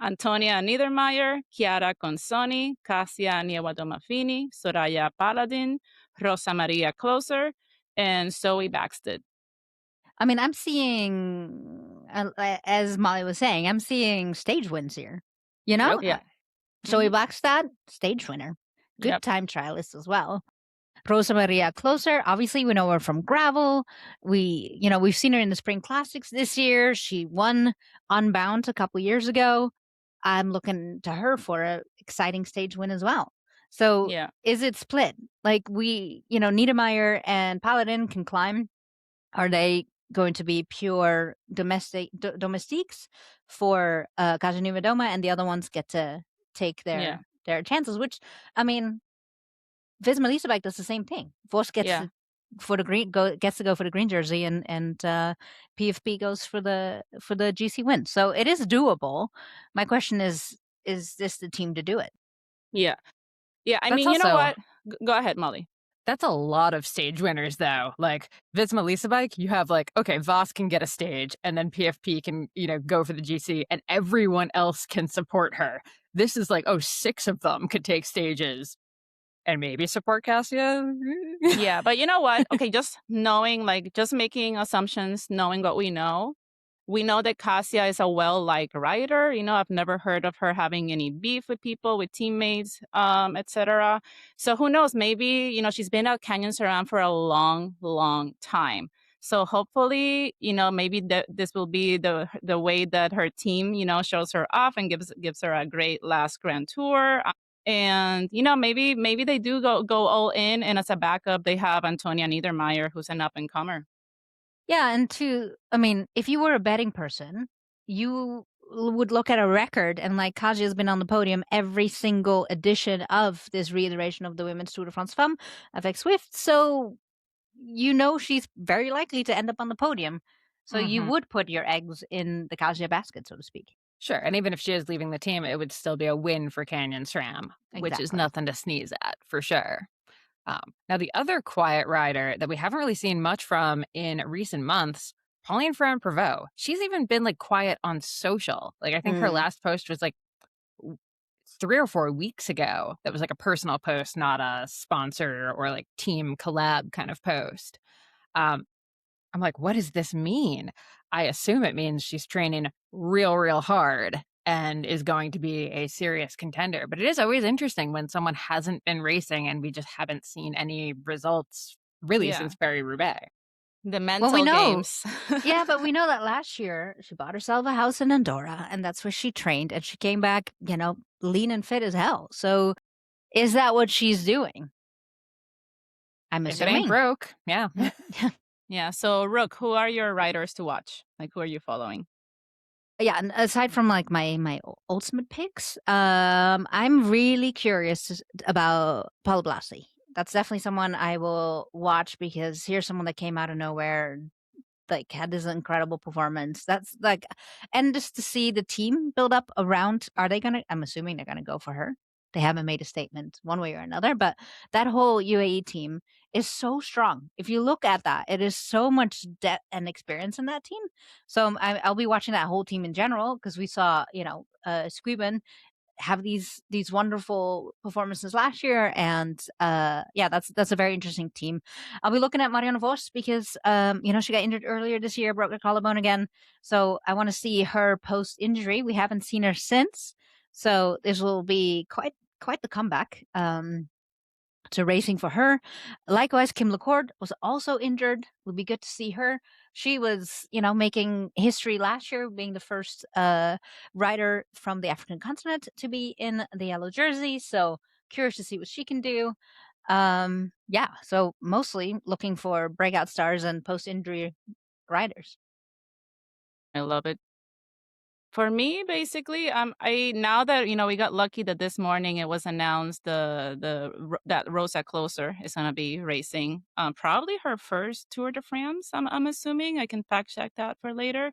Antonia Niedermeyer, Chiara Consoni, Cassia Niewiadoma-Fini, Soraya Paladin, Rosa Maria Closer, and Zoe Backstead. I mean, I'm seeing, as Molly was saying, I'm seeing stage wins here. You know? Yep. Yeah. Zoe Blackstad, stage winner. Good Yep. time trialist as well. Rosa Maria Closer, obviously we know her from gravel. We've seen her in the Spring Classics this year. She won Unbound a couple years ago. I'm looking to her for an exciting stage win as well. So Yeah. is it split? Like Niedermeyer and Paladin can climb. Are they going to be pure domestiques for Kaja Niewiadoma, and the other ones get to take their chances? Which, I mean, Visma Liesebike does the same thing. Vos gets to go for the green jersey, and PFP goes for the GC win. So it is doable. My question is this the team to do it? Yeah. Yeah. I That's mean, you know also- what? Go ahead, Molly. That's a lot of stage winners, though. Like Visma Liesebike, you have like, okay, Voss can get a stage, and then PFP can, go for the GC, and everyone else can support her. This is like, 6 of them could take stages, and maybe support Cassia. Yeah, but you know what? Okay, just knowing, just making assumptions, knowing what we know that Cassia is a well-liked rider. I've never heard of her having any beef with people, with teammates, etc. So who knows? Maybe, she's been at Canyon SRAM for a long, long time. So hopefully, maybe this will be the way that her team, shows her off and gives her a great last Grand Tour. And, maybe they do go all in, and as a backup, they have Antonia Niedermeyer, who's an up-and-comer. Yeah, and if you were a betting person, you would look at a record, and like Kaja has been on the podium every single edition of this reiteration of the Women's Tour de France Femmes avec Zwift. So she's very likely to end up on the podium. So you would put your eggs in the Kaja basket, so to speak. Sure, and even if she is leaving the team, it would still be a win for Canyon SRAM, which is Exactly. nothing to sneeze at, for sure. Now, the other quiet rider that we haven't really seen much from in recent months, Pauline Ferrand-Prévot. She's even been like quiet on social. Like I think her last post was like 3 or 4 weeks ago. That was like a personal post, not a sponsor or like team collab kind of post. I'm like, what does this mean? I assume it means she's training real, real hard and is going to be a serious contender. But it is always interesting when someone hasn't been racing and we just haven't seen any results really Yeah. since Paris-Roubaix. The Well, we mental know. games. Yeah, but we know that last year she bought herself a house in Andorra, and that's where she trained, and she came back, lean and fit as hell. So is that what she's doing? I'm If it ain't assuming. broke, yeah. Yeah. So, Rook, who are your riders to watch? Like, who are you following? Yeah, and aside from like my ultimate picks, I'm really curious about Paul Blasi. That's definitely someone I will watch because here's someone that came out of nowhere, like had this incredible performance. That's like, and just to see the team build up around, I'm assuming they're gonna go for her. They haven't made a statement one way or another, but that whole UAE team is so strong. If you look at that, it is so much depth and experience in that team. So I'll be watching that whole team in general because we saw, Squeeben have these wonderful performances last year, and yeah, that's a very interesting team. I'll be looking at Marianne Vos because she got injured earlier this year, broke her collarbone again, so I want to see her post injury. We haven't seen her since, so this will be quite the comeback to racing for her. Likewise, Kim LaCourte was also injured. Would be good to see her. She was, making history last year, being the first rider from the African continent to be in the yellow jersey. So curious to see what she can do. Yeah, so mostly looking for breakout stars and post-injury riders. I love it. For me, basically, I now that we got lucky that this morning it was announced that Rosa Closer is gonna be racing, probably her first Tour de France. I'm assuming I can fact check that for later.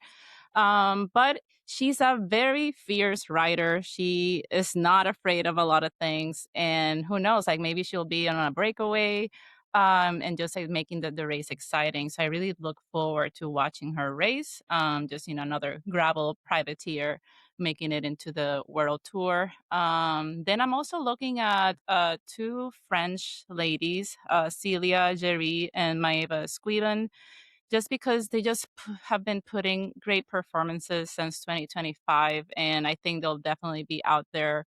But she's a very fierce rider. She is not afraid of a lot of things, and who knows, like maybe she'll be on a breakaway, and just like making the race exciting. So I really look forward to watching her race. Just another gravel privateer making it into the world tour. Then I'm also looking at two French ladies, Celia Gery and Maeva Squeelen, just because they just have been putting great performances since 2025, and I think they'll definitely be out there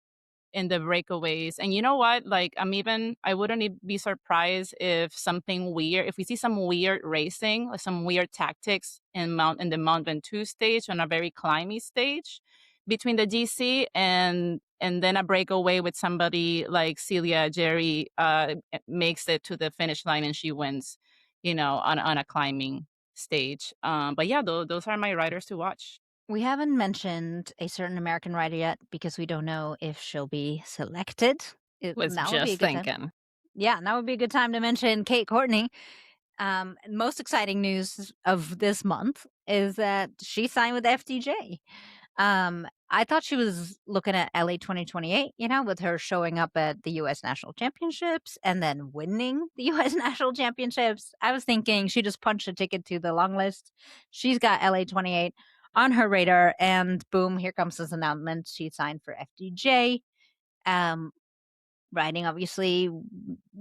in the breakaways. And you know what? Like I wouldn't be surprised if we see some weird racing, like some weird tactics in the Mont Ventoux stage, on a very climby stage between the GC and then a breakaway with somebody like Celia Jerry makes it to the finish line and she wins, on a climbing stage. But yeah, those are my riders to watch. We haven't mentioned a certain American rider yet because we don't know if she'll be selected. Was Now would be a just good time. thinking. Yeah, now would be a good time to mention Kate Courtney. Most exciting news of this month is that she signed with FDJ. I thought she was looking at LA 2028, with her showing up at the US National Championships and then winning the US National Championships. I was thinking she just punched a ticket to the long list. She's got LA 28 on her radar, and boom, here comes this announcement. She signed for FDJ. Riding obviously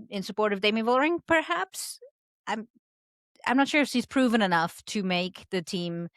in support of Demi Vollering, perhaps. I'm not sure if she's proven enough to make the team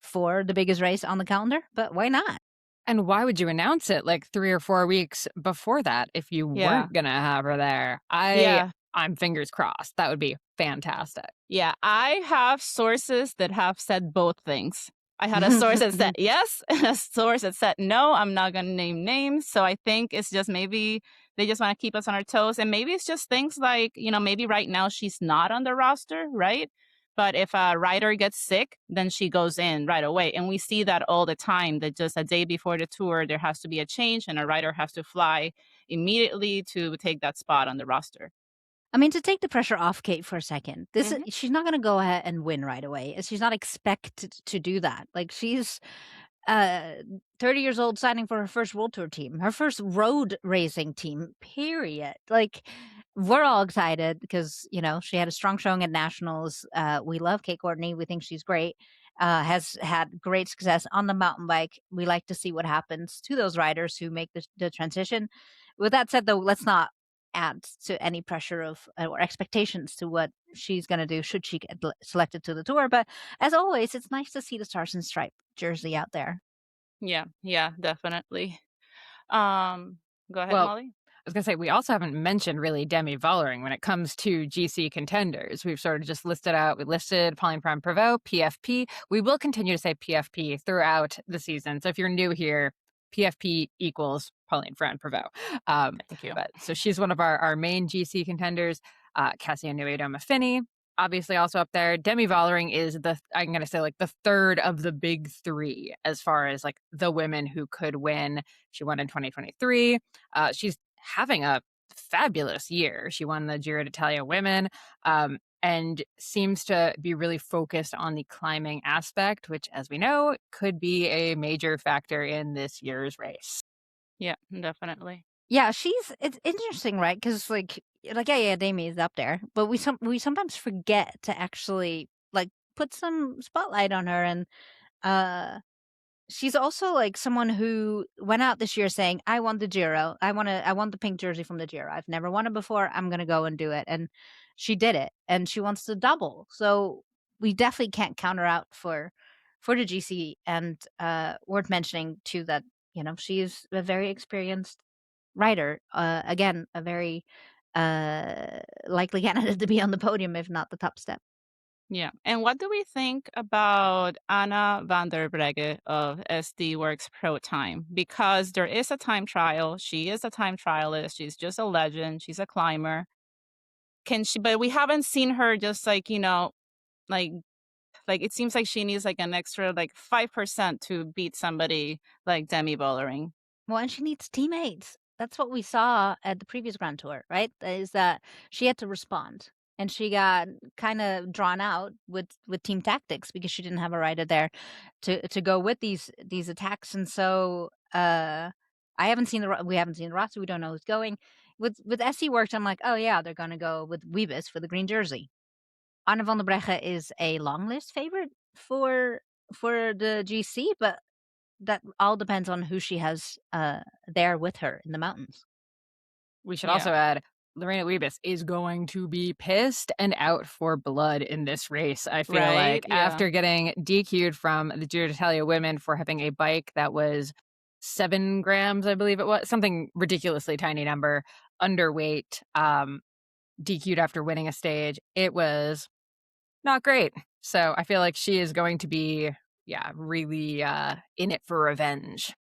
for the biggest race on the calendar, but why not? And why would you announce it like 3 or 4 weeks before that if you Yeah. weren't gonna have her there? Yeah. I'm fingers crossed. That would be fantastic. Yeah, I have sources that have said both things. I had a source that said yes, and a source that said no. I'm not going to name names. So I think it's just maybe they just want to keep us on our toes. And maybe it's just things like, maybe right now she's not on the roster, right? But if a rider gets sick, then she goes in right away. And we see that all the time, that just a day before the tour, there has to be a change and a rider has to fly immediately to take that spot on the roster. I mean, to take the pressure off Kate for a second, Mhm. she's not going to go ahead and win right away. She's not expected to do that. Like, she's 30 years old, signing for her first World Tour team, her first road racing team, period. Like, we're all excited because, she had a strong showing at Nationals. We love Kate Courtney. We think she's great. Has had great success on the mountain bike. We like to see what happens to those riders who make the transition. With that said, though, let's not add to any pressure of or expectations to what she's going to do should she get selected to the tour. But as always, it's nice to see the Stars and Stripe jersey out there. Yeah, definitely. Um, Go ahead, Well, Molly. I was gonna say we also haven't mentioned really Demi Vollering when it comes to GC contenders. We've sort of just listed out. We listed Pauline Prime-Prevost, PFP. We will continue to say PFP throughout the season. So if you're new here, PFP equals Pauline Prime-Prevost. Thank you. But so she's one of our main GC contenders. Cassia Nuado-Maffini, obviously also up there. Demi Vollering is I'm gonna say like the third of the big three as far as like the women who could win. She won in 2023. She's having a fabulous year. She won the Giro d'Italia Women, and seems to be really focused on the climbing aspect, which, as we know, could be a major factor in this year's race. Yeah, definitely. Yeah, it's interesting, right? Because yeah, Demi is up there, but we sometimes forget to actually like put some spotlight on her, and uh she's also like someone who went out this year saying, "I want the Giro. I want the pink jersey from the Giro. I've never won it before. I'm gonna go and do it." And she did it, and she wants to double. So we definitely can't counter out for the GC. And worth mentioning too that she's a very experienced rider. Again, a very likely candidate to be on the podium, if not the top step. Yeah. And what do we think about Anna van der Breggen of SD Works Pro Time? Because there is a time trial. She is a time trialist. She's just a legend. She's a climber. But we haven't seen her just like it seems like she needs like an extra like 5% to beat somebody like Demi Vollering. Well, and she needs teammates. That's what we saw at the previous Grand Tour, right? Is that she had to respond, and she got kind of drawn out with team tactics because she didn't have a rider there to go with these attacks. And so we haven't seen the roster. We don't know who's going. With SC Works, I'm like, oh yeah, they're gonna go with Wiebes for the green jersey. Anne van der Breggen is a long list favorite for the GC, but that all depends on who she has there with her in the mountains. We should Yeah. also add Lorena Wiebes is going to be pissed and out for blood in this race. I feel Right, like yeah. after getting DQ'd from the Giro d'Italia Women for having a bike that was 7 grams, I believe it was, something ridiculously tiny number, underweight, DQ'd after winning a stage. It was not great. So I feel like she is going to be, really in it for revenge.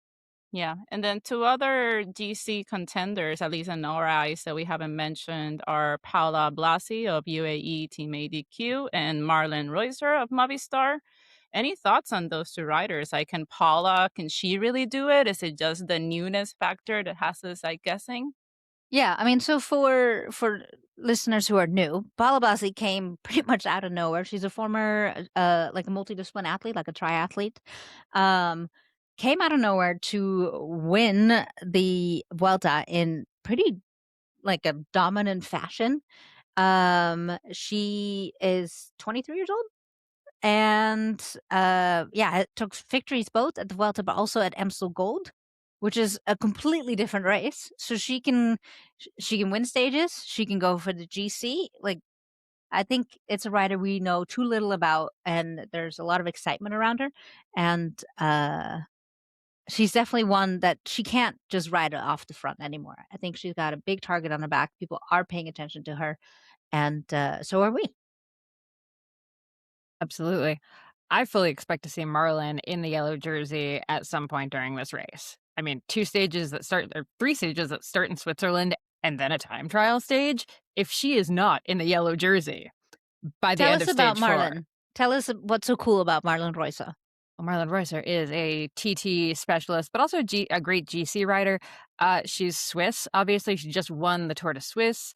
Yeah. And then two other GC contenders, at least in our eyes, that we haven't mentioned are Paula Blasi of UAE Team ADQ and Marlon Reuser of Movistar. Any thoughts on those two riders? Like, can she really do it? Is it just the newness factor that has us like guessing? Yeah, I mean, so for listeners who are new, Paula Bassi came pretty much out of nowhere. She's a former like a multidiscipline athlete, like a triathlete. Came out of nowhere to win the Vuelta in pretty like a dominant fashion. She is 23 years old. And it took victories both at the Vuelta but also at Amstel Gold, which is a completely different race. So she can win stages. She can go for the GC. Like, I think it's a rider we know too little about, and there's a lot of excitement around her. And she's definitely one that she can't just ride off the front anymore. I think she's got a big target on her back. People are paying attention to her, and so are we. Absolutely. I fully expect to see Marlon in the yellow jersey at some point during this race. I mean, 3 stages that start in Switzerland and then a time trial stage. If she is not in the yellow jersey by the Tell end us of about stage 4. Marlon. Tell us what's so cool about Marlon Reuser. Well, Marlon Reuser is a TT specialist, but also a great GC rider. She's Swiss. Obviously, she just won the Tour de Suisse.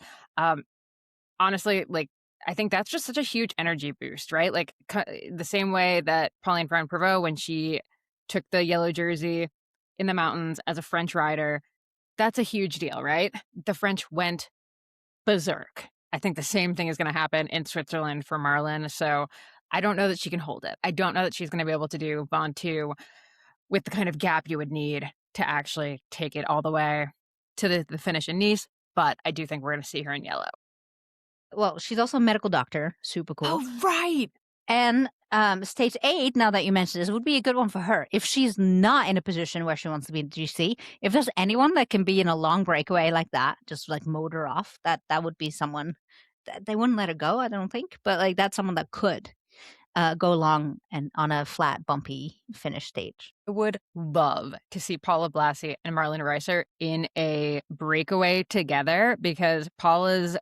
Honestly, like, I think that's just such a huge energy boost, right? Like the same way that Pauline Prime-Prevost, when she took the yellow jersey in the mountains as a French rider, that's a huge deal, right? The French went berserk. I think the same thing is going to happen in Switzerland for Marlon. So I don't know that she can hold it. I don't know that she's going to be able to do Ventoux with the kind of gap you would need to actually take it all the way to the finish in Nice. But I do think we're going to see her in yellow. Well, she's also a medical doctor. Super cool. Oh, right. And Stage 8, now that you mentioned this, would be a good one for her. If she's not in a position where she wants to be in GC, if there's anyone that can be in a long breakaway like that, just like motor off, that would be someone that they wouldn't let her go, I don't think. But like that's someone that could go long and on a flat, bumpy finish stage. I would love to see Paula Blassie and Marlene Reisser in a breakaway together, because Paula's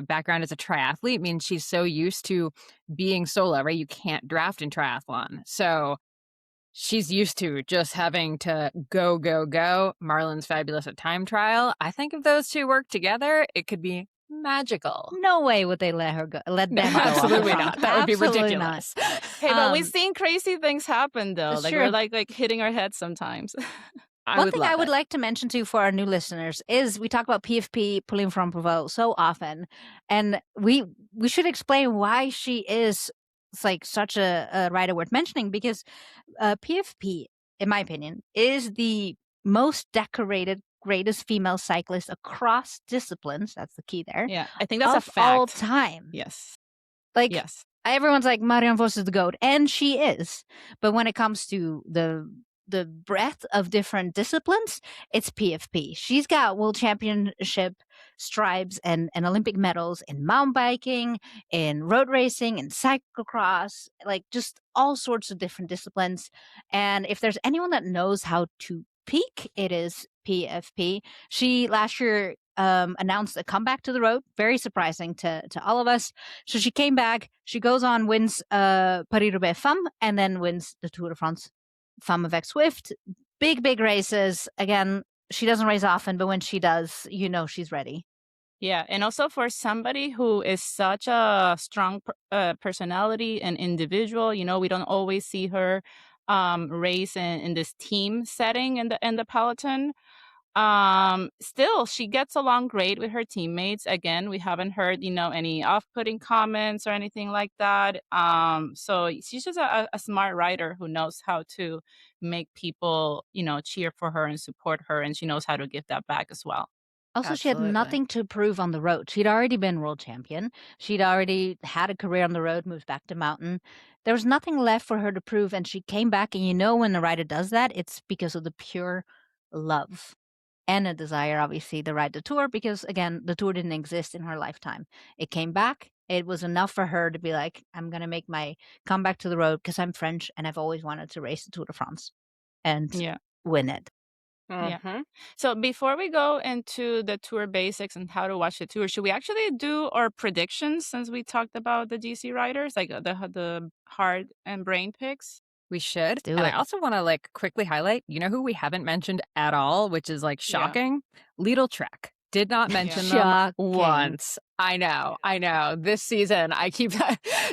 background as a triathlete means she's so used to being solo, right? You can't draft in triathlon. So she's used to just having to go, go, go. Marlene's fabulous at time trial. I think if those two work together, it could be magical. No way would they let her go. Let them go. Absolutely not. That would be Absolutely ridiculous. Hey, but we've seen crazy things happen though. That's Like true. we're like hitting our heads sometimes. One thing I would like to mention too for our new listeners is we talk about PFP, Pauline from Provaux, so often, and we should explain why she is like such a rider worth mentioning, because PFP, in my opinion, is the most decorated, greatest female cyclist across disciplines. That's the key there. Yeah, I think that's a fact. All time. Yes. Like, yes. Everyone's like, Marianne Vos is the GOAT, and she is. But when it comes to the breadth of different disciplines, it's PFP. She's got world championship stripes and Olympic medals in mountain biking, in road racing, in cyclocross, like just all sorts of different disciplines. And if there's anyone that knows how to peak, it is PFP. She last year announced a comeback to the road. Very surprising to all of us. So she came back. She goes on, wins Paris-Roubaix Femmes, and then wins the Tour de France Femmes avec Zwift. Big races. Again, she doesn't race often, but when she does, you know she's ready. Yeah, and also for somebody who is such a strong personality and individual, you know, we don't always see her race in this team setting in the peloton. Still, she gets along great with her teammates. Again, we haven't heard, you know, any off-putting comments or anything like that. So she's just a smart rider who knows how to make people, you know, cheer for her and support her, and she knows how to give that back as well. Also, she had nothing to prove on the road. She'd already been world champion. She'd already had a career on the road, moved back to mountain. There was nothing left for her to prove, and she came back. And you know when a rider does that, it's because of the pure love and a desire, obviously, to ride the Tour, because, again, the Tour didn't exist in her lifetime. It came back. It was enough for her to be like, I'm going to make my comeback to the road because I'm French and I've always wanted to race the Tour de France and win it. Mm-hmm. Yeah. So before we go into the Tour basics and how to watch the Tour, should we actually do our predictions, since we talked about the GC riders, like the heart and brain picks? We should. Do and it. I also want to like quickly highlight, you know who we haven't mentioned at all, which is like shocking? Lidl Trek. Did not mention them Shocking. once. I know. This season, I keep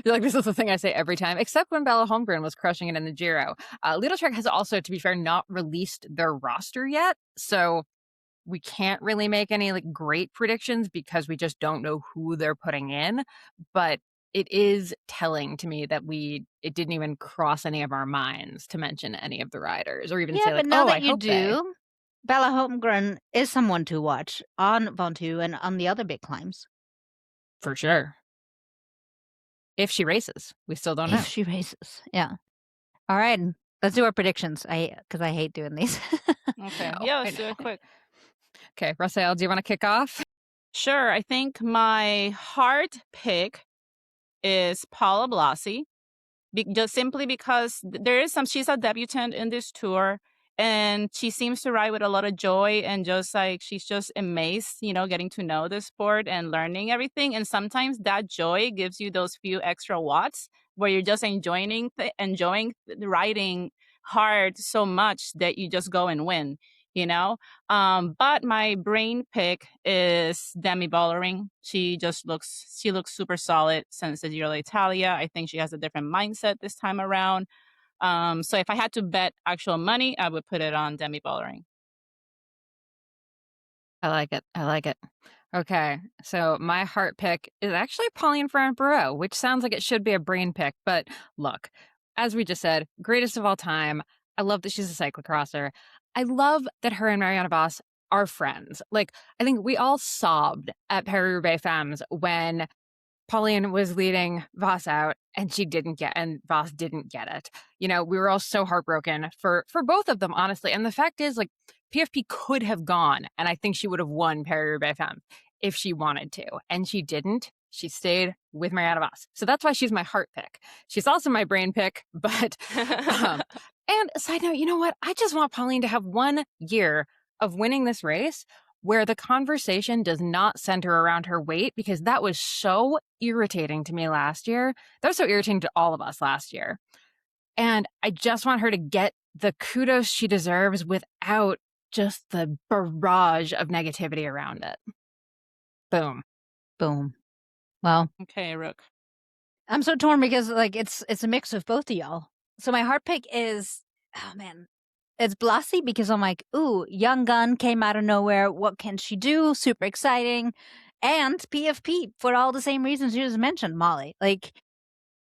like this is the thing I say every time, except when Bella Holmgren was crushing it in the Giro. Lidl Trek has also, to be fair, not released their roster yet, so we can't really make any like great predictions because we just don't know who they're putting in. But it is telling to me that it didn't even cross any of our minds to mention any of the riders, or even say like, but now oh, that I you hope they. do, Bella Holmgren is someone to watch on Ventoux and on the other big climbs. For sure. If she races. We still don't know. If she races, yeah. All right, let's do our predictions. Because I hate doing these. Okay. No, Yeah, I let's do know. it quick. Okay, Rosael, do you want to kick off? Sure. I think my heart pick is Paula Blassie. Just simply because she's a debutant in this tour, and she seems to ride with a lot of joy, and just like she's just amazed, you know, getting to know the sport and learning everything. And sometimes that joy gives you those few extra watts where you're just enjoying riding hard so much that you just go and win, you know. But my brain pick is Demi Vollering. She looks super solid since the Giro d'Italia. I think she has a different mindset this time around. So if I had to bet actual money, I would put it on Demi Vollering. I like it. Okay, so my heart pick is actually Pauline Ferrand-Barreau, which sounds like it should be a brain pick. But look, as we just said, greatest of all time. I love that she's a cyclocrosser. I love that her and Marianne Vos are friends. Like, I think we all sobbed at Paris-Roubaix Femmes when Pauline was leading Vos out and Voss didn't get it. We were all so heartbroken for both of them, honestly. And the fact is, like, PFP could have gone, and I think she would have won Paris-Roubaix Femmes if she wanted to, and she didn't. She stayed with Marianne Voss. So that's why she's my heart pick. She's also my brain pick, but and side note, you know what? I just want Pauline to have 1 year of winning this race where the conversation does not center around her weight, because that was so irritating to me last year. That was so irritating to all of us last year. And I just want her to get the kudos she deserves without just the barrage of negativity around it. Boom. Boom. Well, Okay, Rook. I'm so torn because like it's a mix of both of y'all. So my heart pick is, oh man, it's Blasi, because I'm like, ooh, young gun came out of nowhere. What can she do? Super exciting. And PFP for all the same reasons you just mentioned, Molly. Like,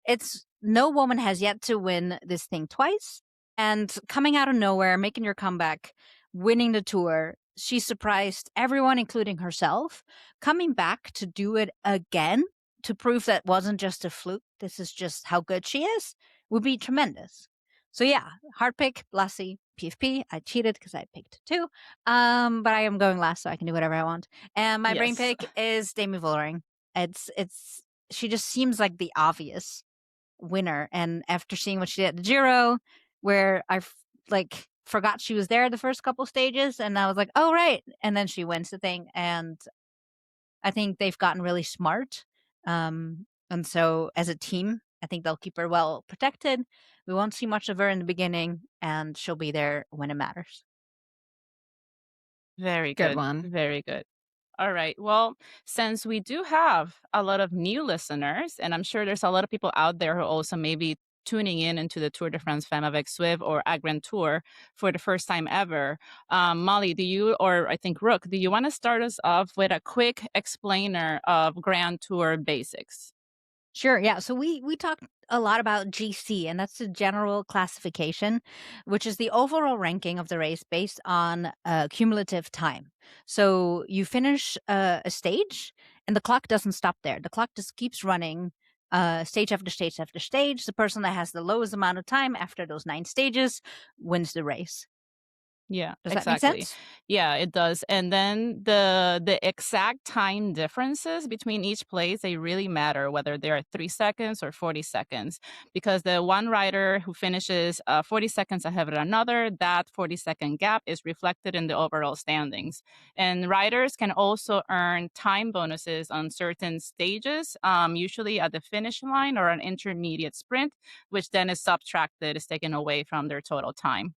it's no woman has yet to win this thing twice. And coming out of nowhere, making your comeback, winning the Tour, she surprised everyone, including herself. Coming back to do it again, to prove that wasn't just a fluke, this is just how good she is, would be tremendous. So yeah, heart pick, Blasi, PFP. I cheated because I picked 2. But I am going last, so I can do whatever I want. And my brain Yes. pick is Demi Vollering. She just seems like the obvious winner. And after seeing what she did at the Giro, where I forgot she was there the first couple stages, and I was like, oh right, and then she wins the thing, and I think they've gotten really smart. And so as a team, I think they'll keep her well protected. We won't see much of her in the beginning, and she'll be there when it matters. Very Good good. one. Very good. All right. Well, since we do have a lot of new listeners, and I'm sure there's a lot of people out there who also maybe tuning in into the Tour de France Femmes avec Zwift or A Grand Tour for the first time ever, Molly, or I think Rook, do you want to start us off with a quick explainer of Grand Tour basics? Sure. Yeah. So we talked a lot about GC, and that's the general classification, which is the overall ranking of the race based on cumulative time. So you finish a stage, and the clock doesn't stop there. The clock just keeps running, stage after stage after stage. The person that has the lowest amount of time after those 9 stages wins the race. Yeah, Does that make exactly. sense? Yeah, it does. And then the exact time differences between each place, they really matter, whether they're 3 seconds or 40 seconds, because the one rider who finishes 40 seconds ahead of another, that 40-second gap is reflected in the overall standings. And riders can also earn time bonuses on certain stages, usually at the finish line or an intermediate sprint, which then is subtracted, is taken away from their total time.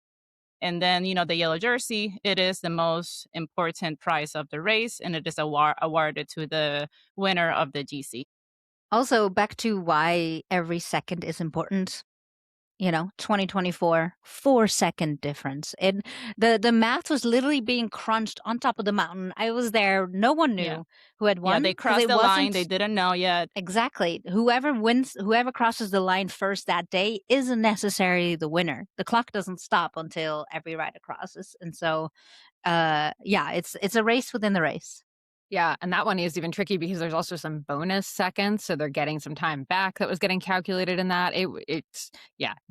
And then, the yellow jersey, it is the most important prize of the race, and it is awarded to the winner of the GC. Also, back to why every second is important. 2024, 4-second difference. The math was literally being crunched on top of the mountain. I was there. No one knew Yeah. who had won. Yeah, they 'cause crossed it the line. wasn't- They didn't know yet. Exactly. Whoever wins, whoever crosses the line first that day isn't necessarily the winner. The clock doesn't stop until every rider crosses. And so, yeah, it's a race within the race. Yeah, and that one is even tricky because there's also some bonus seconds, so they're getting some time back that was getting calculated in that. It's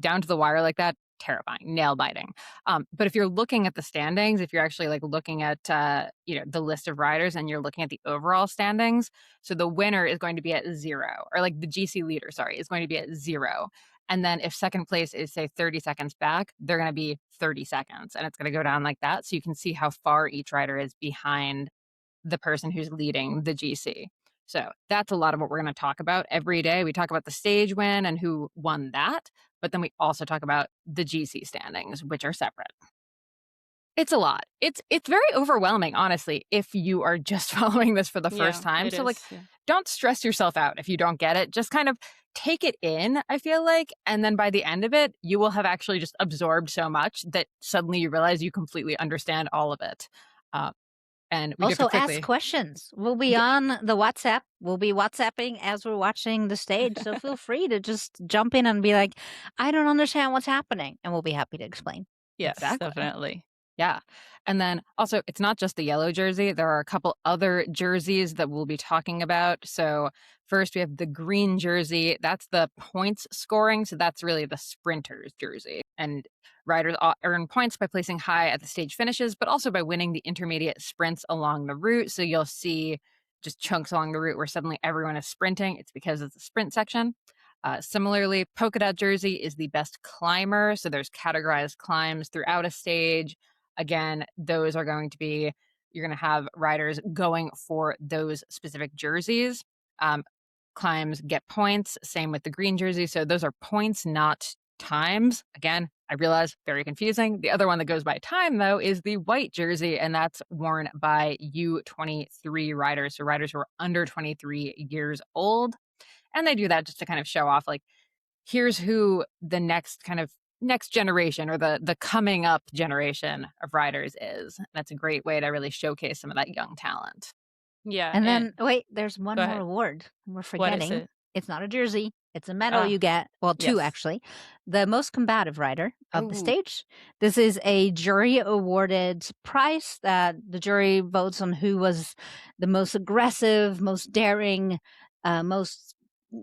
down to the wire like that, terrifying, nail biting. But if you're looking at the standings, if you're actually like looking at the list of riders and you're looking at the overall standings, so the winner is going to be at 0, or like the GC leader, sorry, is going to be at 0. And then if second place is, say, 30 seconds back, they're going to be 30 seconds, and it's going to go down like that. So you can see how far each rider is behind the person who's leading the GC. So that's a lot of what we're going to talk about every day. We talk about the stage win and who won that, but then we also talk about the GC standings, which are separate. It's a lot. It's very overwhelming, honestly, if you are just following this for the first time. So don't stress yourself out if you don't get it. Just kind of take it in, I feel like, and then by the end of it, you will have actually just absorbed so much that suddenly you realize you completely understand all of it. And we also ask questions. We'll be on the WhatsApp. We'll be WhatsApping as we're watching the stage. So feel free to just jump in and be like, I don't understand what's happening. And we'll be happy to explain. Yes, Exactly. definitely. Yeah. And then also, it's not just the yellow jersey. There are a couple other jerseys that we'll be talking about. So, first, we have the green jersey. That's the points scoring. So, that's really the sprinter's jersey. And riders earn points by placing high at the stage finishes, but also by winning the intermediate sprints along the route. So, you'll see just chunks along the route where suddenly everyone is sprinting. It's because it's a sprint section. Similarly, polka dot jersey is the best climber. So, there's categorized climbs throughout a stage. Again, those are going to be, you're going to have riders going for those specific jerseys. Climbs get points, same with the green jersey. So those are points, not times. Again, I realize very confusing. The other one that goes by time, though, is the white jersey, and that's worn by U23 riders. So riders who are under 23 years old. And they do that just to kind of show off, like, here's who the next generation or the coming up generation of riders is. That's a great way to really showcase some of that young talent. Yeah. And then wait, there's one Go more ahead. award we're What is forgetting. it? It's not a jersey. It's a medal Ah, you get. Well, two yes. actually. The most combative rider of the Ooh. stage. This is a jury awarded prize that the jury votes on who was the most aggressive, most daring, most,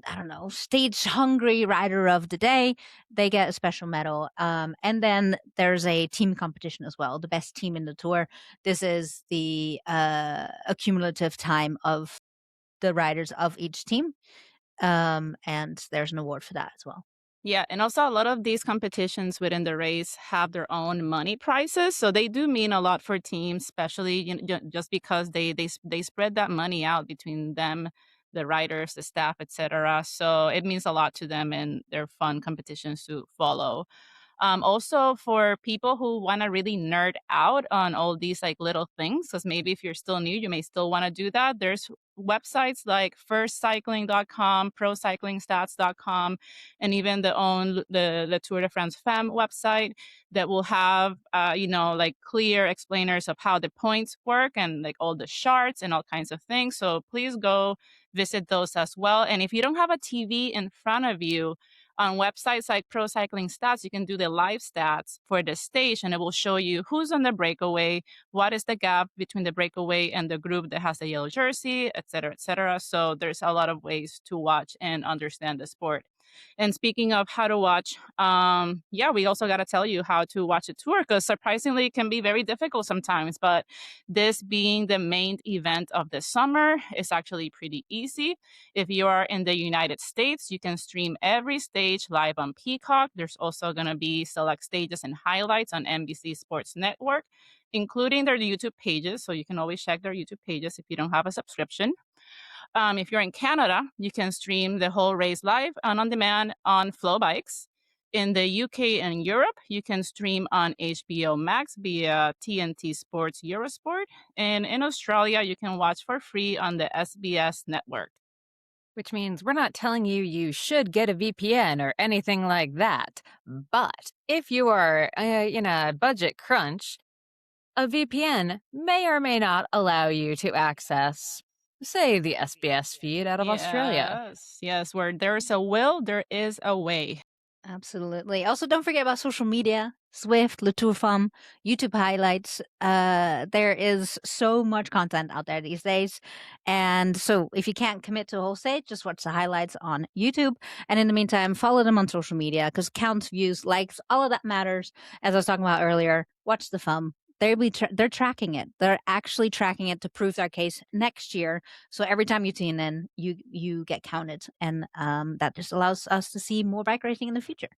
I don't know, stage hungry rider of the day. They get a special medal. And then there's a team competition as well, the best team in the tour. This is the accumulative time of the riders of each team. And there's an award for that as well. Yeah, and also a lot of these competitions within the race have their own money prizes, so they do mean a lot for teams, especially just because they spread that money out between them, the riders, the staff, etc. So it means a lot to them, and they're fun competitions to follow. Also, for people who want to really nerd out on all these like little things, because maybe if you're still new, you may still want to do that. There's websites like firstcycling.com, procyclingstats.com, and even the Tour de France Femmes website that will have like clear explainers of how the points work and like all the charts and all kinds of things. So please go visit those as well. And if you don't have a TV in front of you, on websites like Pro Cycling Stats, you can do the live stats for the stage, and it will show you who's on the breakaway, what is the gap between the breakaway and the group that has the yellow jersey, et cetera, et cetera. So there's a lot of ways to watch and understand the sport. And speaking of how to watch, we also got to tell you how to watch a tour, because surprisingly, it can be very difficult sometimes. But this being the main event of the summer is actually pretty easy. If you are in the United States, you can stream every stage live on Peacock. There's also going to be select stages and highlights on NBC Sports Network, including their YouTube pages. So you can always check their YouTube pages if you don't have a subscription. If you're in Canada, you can stream the whole race live and on demand on Flow Bikes. In the UK and Europe, you can stream on HBO Max via TNT Sports Eurosport. And in Australia, you can watch for free on the SBS network. Which means we're not telling you you should get a VPN or anything like that. But if you are in a budget crunch, a VPN may or may not allow you to access, say, the SBS feed out of Australia. Yes, where there's a will, there is a way. Absolutely. Also, don't forget about social media, Zwift, Le Tour Femme, YouTube highlights. There is so much content out there these days. And so if you can't commit to a whole stage, just watch the highlights on YouTube. And in the meantime, follow them on social media, because counts, views, likes, all of that matters. As I was talking about earlier, watch the Femme. They're tracking it. They're actually tracking it to prove their case next year. So every time you tune in, you get counted, and that just allows us to see more bike racing in the future.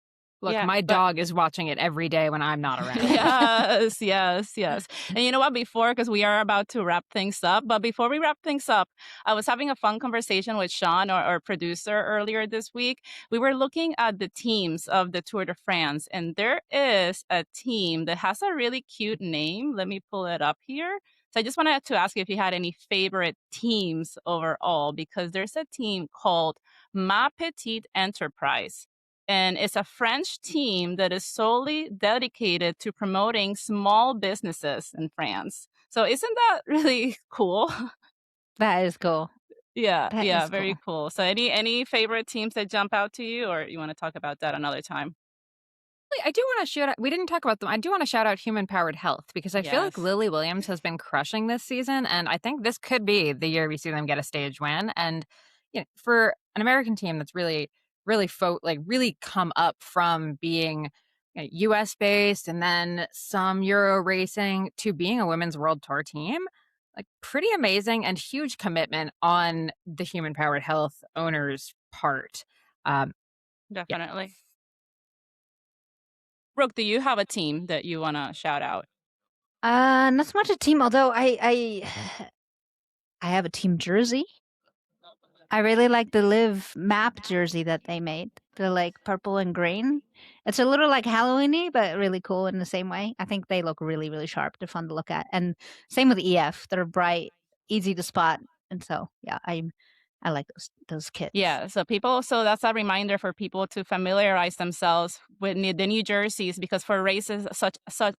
Look, my dog is watching it every day when I'm not around. Yes. And you know what? Because we are about to wrap things up, but before we wrap things up, I was having a fun conversation with Sean, our producer, earlier this week. We were looking at the teams of the Tour de France, and there is a team that has a really cute name. Let me pull it up here. So I just wanted to ask if you had any favorite teams overall, because there's a team called Ma Petite Enterprise. And it's a French team that is solely dedicated to promoting small businesses in France. So isn't that really cool? That is cool. Yeah, very cool. So any favorite teams that jump out to you, or you want to talk about that another time? I do want to shout out, we didn't talk about them. I do want to shout out Human Powered Health because I feel like Yes. Lily Williams has been crushing this season. And I think this could be the year we see them get a stage win. And for an American team that's really, really really come up from being US based and then some Euro racing to being a women's world tour team, like pretty amazing and huge commitment on the Human Powered Health owners' part. Yeah. Definitely. Rook, do you have a team that you want to shout out? Not so much a team, although I have a team jersey. I really like the Live map jersey that they made. The like purple and green. It's a little like Halloween-y, but really cool in the same way. I think they look really, really sharp. They're fun to look at. And same with EF. They're bright, easy to spot. And so yeah, I like those kits. Yeah, so that's a reminder for people to familiarize themselves with the new jerseys, because for races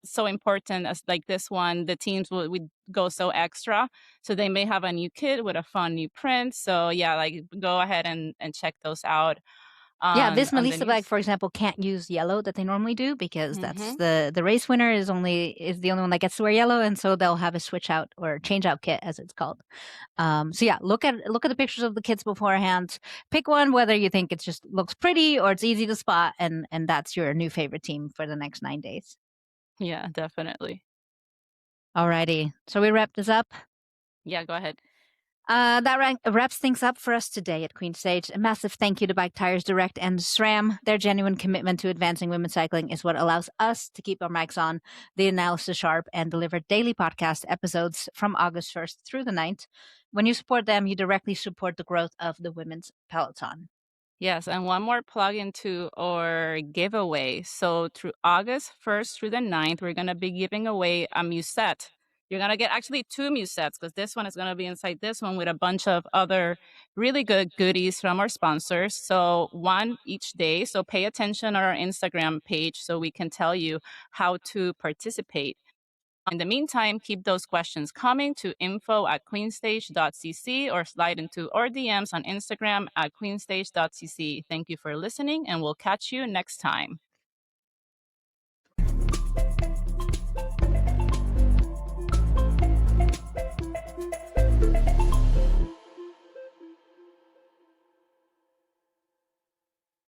so important as like this one, the teams would go so extra. So they may have a new kit with a fun new print. So yeah, like go ahead and check those out. Yeah, this on the Melissa bag, news. for example, can't use yellow that they normally do because that's the race winner is the only one that gets to wear yellow, and so they'll have a switch out or change out kit as it's called. So yeah, look at the pictures of the kits beforehand. Pick one, whether you think it just looks pretty or it's easy to spot, and that's your new favorite team for the next 9 days. Yeah, definitely. Alrighty, so we wrap this up. Yeah, go ahead. That wraps things up for us today at Queen Stage. A massive thank you to Bike Tires Direct and SRAM. Their genuine commitment to advancing women's cycling is what allows us to keep our mics on, the analysis sharp, and deliver daily podcast episodes from August 1st through the 9th. When you support them, you directly support the growth of the women's peloton. Yes, and one more plug into our giveaway. So through August 1st through the 9th, we're going to be giving away a musette. You're going to get actually 2 musettes, because this one is going to be inside this one with a bunch of other really good goodies from our sponsors. So one each day. So pay attention on our Instagram page so we can tell you how to participate. In the meantime, keep those questions coming to info@queenstage.cc or slide into our DMs on Instagram at queenstage.cc. Thank you for listening, and we'll catch you next time.